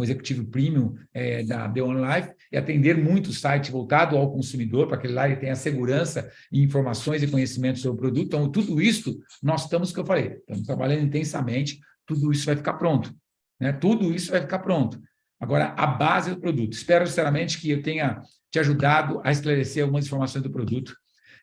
executivo premium da The One Life, e atender muito o site voltado ao consumidor, para que lá ele tenha segurança e informações e conhecimentos sobre o produto. Então, tudo isso, nós estamos trabalhando intensamente, tudo isso vai ficar pronto, né? Tudo isso vai ficar pronto. Agora, a base do produto. Espero, sinceramente, que eu tenha te ajudado a esclarecer algumas informações do produto.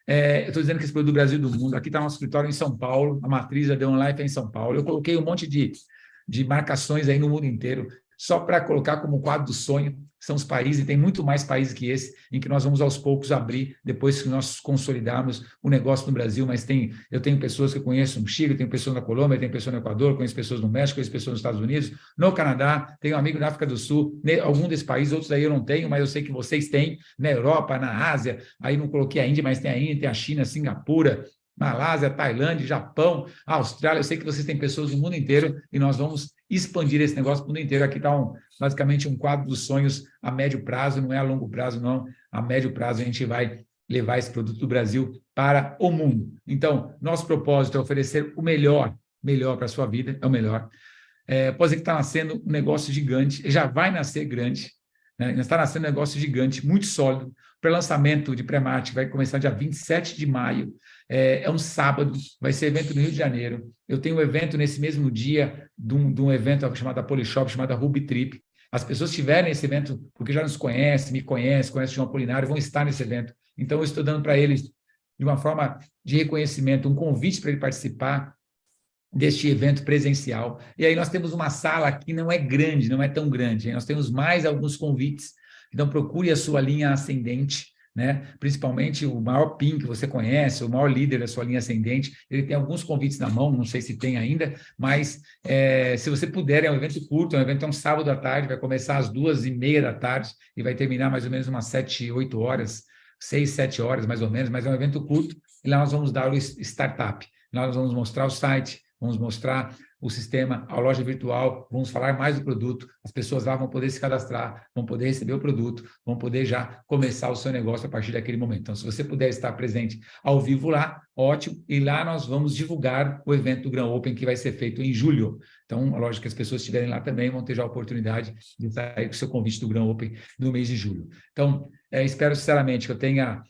Eu estou dizendo que esse produto do Brasil e do mundo. Aqui está nosso escritório em São Paulo, a matriz da The One Life é em São Paulo. Eu coloquei um monte de marcações aí no mundo inteiro, só para colocar como quadro do sonho. São os países, e tem muito mais países que esse, em que nós vamos aos poucos abrir, depois que nós consolidarmos o negócio no Brasil, mas eu tenho pessoas que eu conheço no Chile, tenho pessoas na Colômbia, tenho pessoas no Equador, conheço pessoas no México, conheço pessoas nos Estados Unidos, no Canadá, tenho um amigo na África do Sul, algum desses países, outros aí eu não tenho, mas eu sei que vocês têm, na Europa, na Ásia, aí não coloquei a Índia, mas tem a Índia, tem a China, Singapura, Malásia, Tailândia, Japão, Austrália. Eu sei que vocês têm pessoas no mundo inteiro e nós vamos expandir esse negócio para o mundo inteiro. Aqui está basicamente um quadro dos sonhos a médio prazo, não é a longo prazo, não. A médio prazo a gente vai levar esse produto do Brasil para o mundo. Então, nosso propósito é oferecer o melhor para a sua vida, é o melhor. Pode ser que está nascendo um negócio gigante, já vai nascer grande, né? Está nascendo um negócio gigante, muito sólido. O pré-lançamento de pré-marketing vai começar dia 27 de maio. É um sábado, vai ser evento no Rio de Janeiro. Eu tenho um evento nesse mesmo dia, de um evento chamado Polishop, chamado Ruby Trip. As pessoas que estiverem nesse evento, porque já nos conhecem, me conhecem o João Apolinário, vão estar nesse evento. Então, eu estou dando para eles, de uma forma de reconhecimento, um convite para ele participar deste evento presencial. E aí nós temos uma sala que não é grande, não é tão grande. Nós temos mais alguns convites. Então, procure a sua linha ascendente, né? Principalmente o maior PIN que você conhece, o maior líder da sua linha ascendente. Ele tem alguns convites na mão, não sei se tem ainda, mas se você puder, é um evento curto, é um sábado à tarde, vai começar às 2h30 da tarde e vai terminar mais ou menos umas 7, 8 horas, 6, 7 horas mais ou menos, mas é um evento curto, e lá nós vamos dar o startup. Lá nós vamos mostrar o site, vamos mostrar o sistema, a loja virtual, vamos falar mais do produto, as pessoas lá vão poder se cadastrar, vão poder receber o produto, vão poder já começar o seu negócio a partir daquele momento. Então, se você puder estar presente ao vivo lá, ótimo, e lá nós vamos divulgar o evento do Gran Open, que vai ser feito em julho. Então, lógico que as pessoas que estiverem lá também vão ter já a oportunidade de sair com o seu convite do Gran Open no mês de julho. Então, espero sinceramente que eu tenha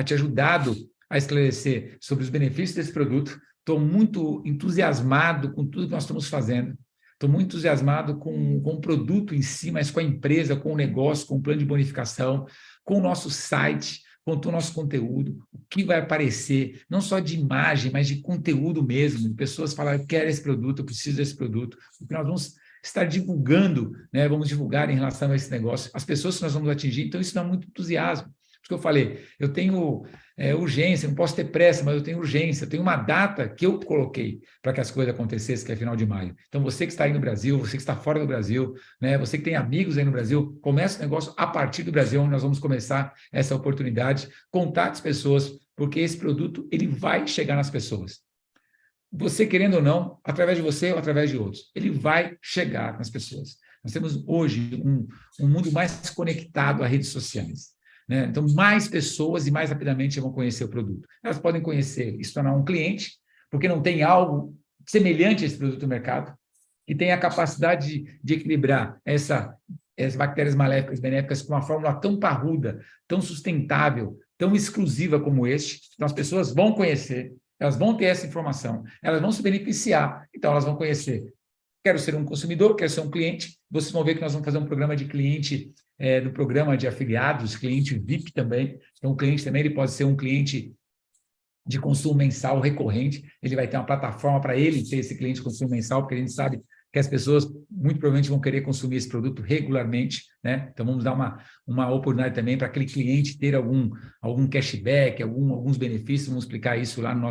te ajudado a esclarecer sobre os benefícios desse produto. Estou muito entusiasmado com tudo que nós estamos fazendo. Estou muito entusiasmado com o produto em si, mas com a empresa, com o negócio, com o plano de bonificação, com o nosso site, com todo o nosso conteúdo, o que vai aparecer, não só de imagem, mas de conteúdo mesmo, de pessoas falarem, eu quero esse produto, eu preciso desse produto, porque nós vamos estar divulgando, né? Vamos divulgar em relação a esse negócio, as pessoas que nós vamos atingir, então isso dá muito entusiasmo. Por isso que eu falei, eu tenho urgência, não posso ter pressa, mas eu tenho urgência, eu tenho uma data que eu coloquei para que as coisas acontecessem, que é final de maio. Então, você que está aí no Brasil, você que está fora do Brasil, né, você que tem amigos aí no Brasil, comece o negócio a partir do Brasil, onde nós vamos começar essa oportunidade, contate as pessoas, porque esse produto, ele vai chegar nas pessoas. Você querendo ou não, através de você ou através de outros, ele vai chegar nas pessoas. Nós temos hoje um mundo mais conectado a redes sociais. Né? Então, mais pessoas e mais rapidamente vão conhecer o produto. Elas podem conhecer e se tornar um cliente, porque não tem algo semelhante a esse produto no mercado, que tem a capacidade de equilibrar essas bactérias maléficas, benéficas, com uma fórmula tão parruda, tão sustentável, tão exclusiva como este. Então, as pessoas vão conhecer, elas vão ter essa informação, elas vão se beneficiar, então elas vão conhecer. Quero ser um consumidor, quero ser um cliente. Vocês vão ver que nós vamos fazer um programa de cliente, do programa de afiliados, cliente VIP também. Então, o cliente também ele pode ser um cliente de consumo mensal recorrente. Ele vai ter uma plataforma para ele ter esse cliente de consumo mensal, porque a gente sabe que as pessoas muito provavelmente vão querer consumir esse produto regularmente, né? Então, vamos dar uma oportunidade também para aquele cliente ter algum cashback, alguns benefícios. Vamos explicar isso lá no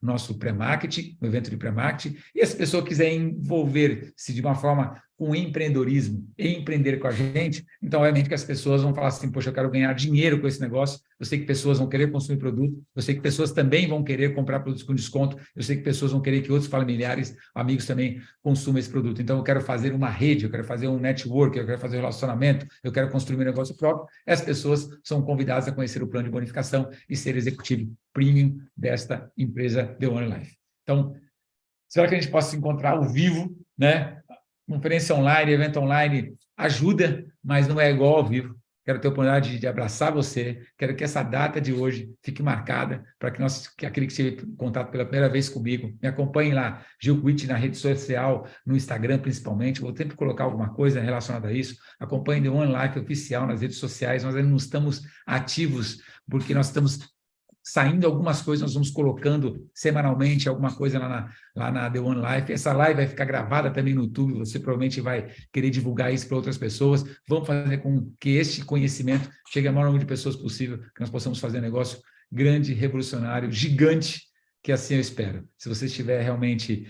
nosso pré-marketing, no evento de pré-marketing. E se a pessoa quiser envolver-se de uma forma com empreendedorismo e empreender com a gente, então, obviamente, que as pessoas vão falar assim, poxa, eu quero ganhar dinheiro com esse negócio, eu sei que pessoas vão querer consumir produto, eu sei que pessoas também vão querer comprar produtos com desconto, eu sei que pessoas vão querer que outros familiares, amigos também consumam esse produto. Então, eu quero fazer uma rede, eu quero fazer um network, eu quero fazer um relacionamento, eu quero construir um negócio próprio. As pessoas são convidadas a conhecer o plano de bonificação e ser executivo premium desta empresa The One Life. Então, espero que a gente possa se encontrar ao vivo, né? Conferência online, evento online ajuda, mas não é igual ao vivo. Quero ter a oportunidade de abraçar você, quero que essa data de hoje fique marcada para que aquele que esteve em contato pela primeira vez comigo, me acompanhe lá, Gil Quitt, na rede social, no Instagram principalmente, vou sempre colocar alguma coisa relacionada a isso, acompanhe The One Life oficial nas redes sociais, nós ainda não estamos ativos, porque nós estamos saindo algumas coisas, nós vamos colocando semanalmente alguma coisa lá na The One Life. Essa live vai ficar gravada também no YouTube, você provavelmente vai querer divulgar isso para outras pessoas. Vamos fazer com que este conhecimento chegue ao maior número de pessoas possível, que nós possamos fazer um negócio grande, revolucionário, gigante, que assim eu espero. Se você estiver realmente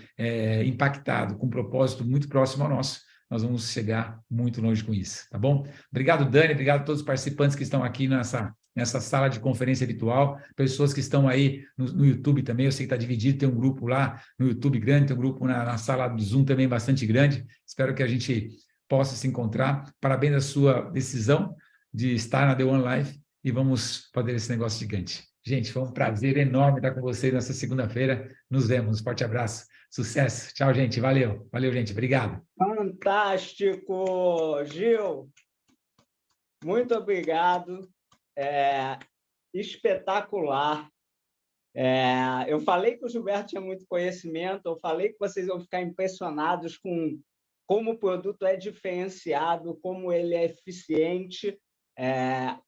impactado com um propósito muito próximo ao nosso, nós vamos chegar muito longe com isso, tá bom? Obrigado, Dani, obrigado a todos os participantes que estão aqui nessa sala de conferência virtual, pessoas que estão aí no YouTube também, eu sei que está dividido, tem um grupo lá no YouTube grande, tem um grupo na sala do Zoom também bastante grande, espero que a gente possa se encontrar. Parabéns à sua decisão de estar na The One Life e vamos fazer esse negócio gigante. Gente, foi um prazer enorme estar com vocês nessa segunda-feira, nos vemos, um forte abraço, sucesso, tchau, gente, valeu, gente, obrigado. Fantástico, Gil, muito obrigado. Espetacular. Eu falei que o Gilberto tinha muito conhecimento, eu falei que vocês vão ficar impressionados com como o produto é diferenciado, como ele é eficiente,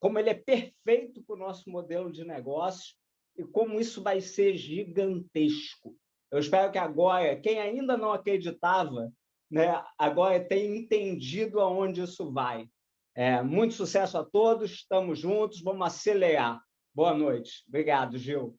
como ele é perfeito para o nosso modelo de negócio e como isso vai ser gigantesco. Eu espero que agora, quem ainda não acreditava, né, agora tenha entendido aonde isso vai. Muito sucesso a todos, estamos juntos, vamos acelerar. Boa noite. Obrigado, Gil.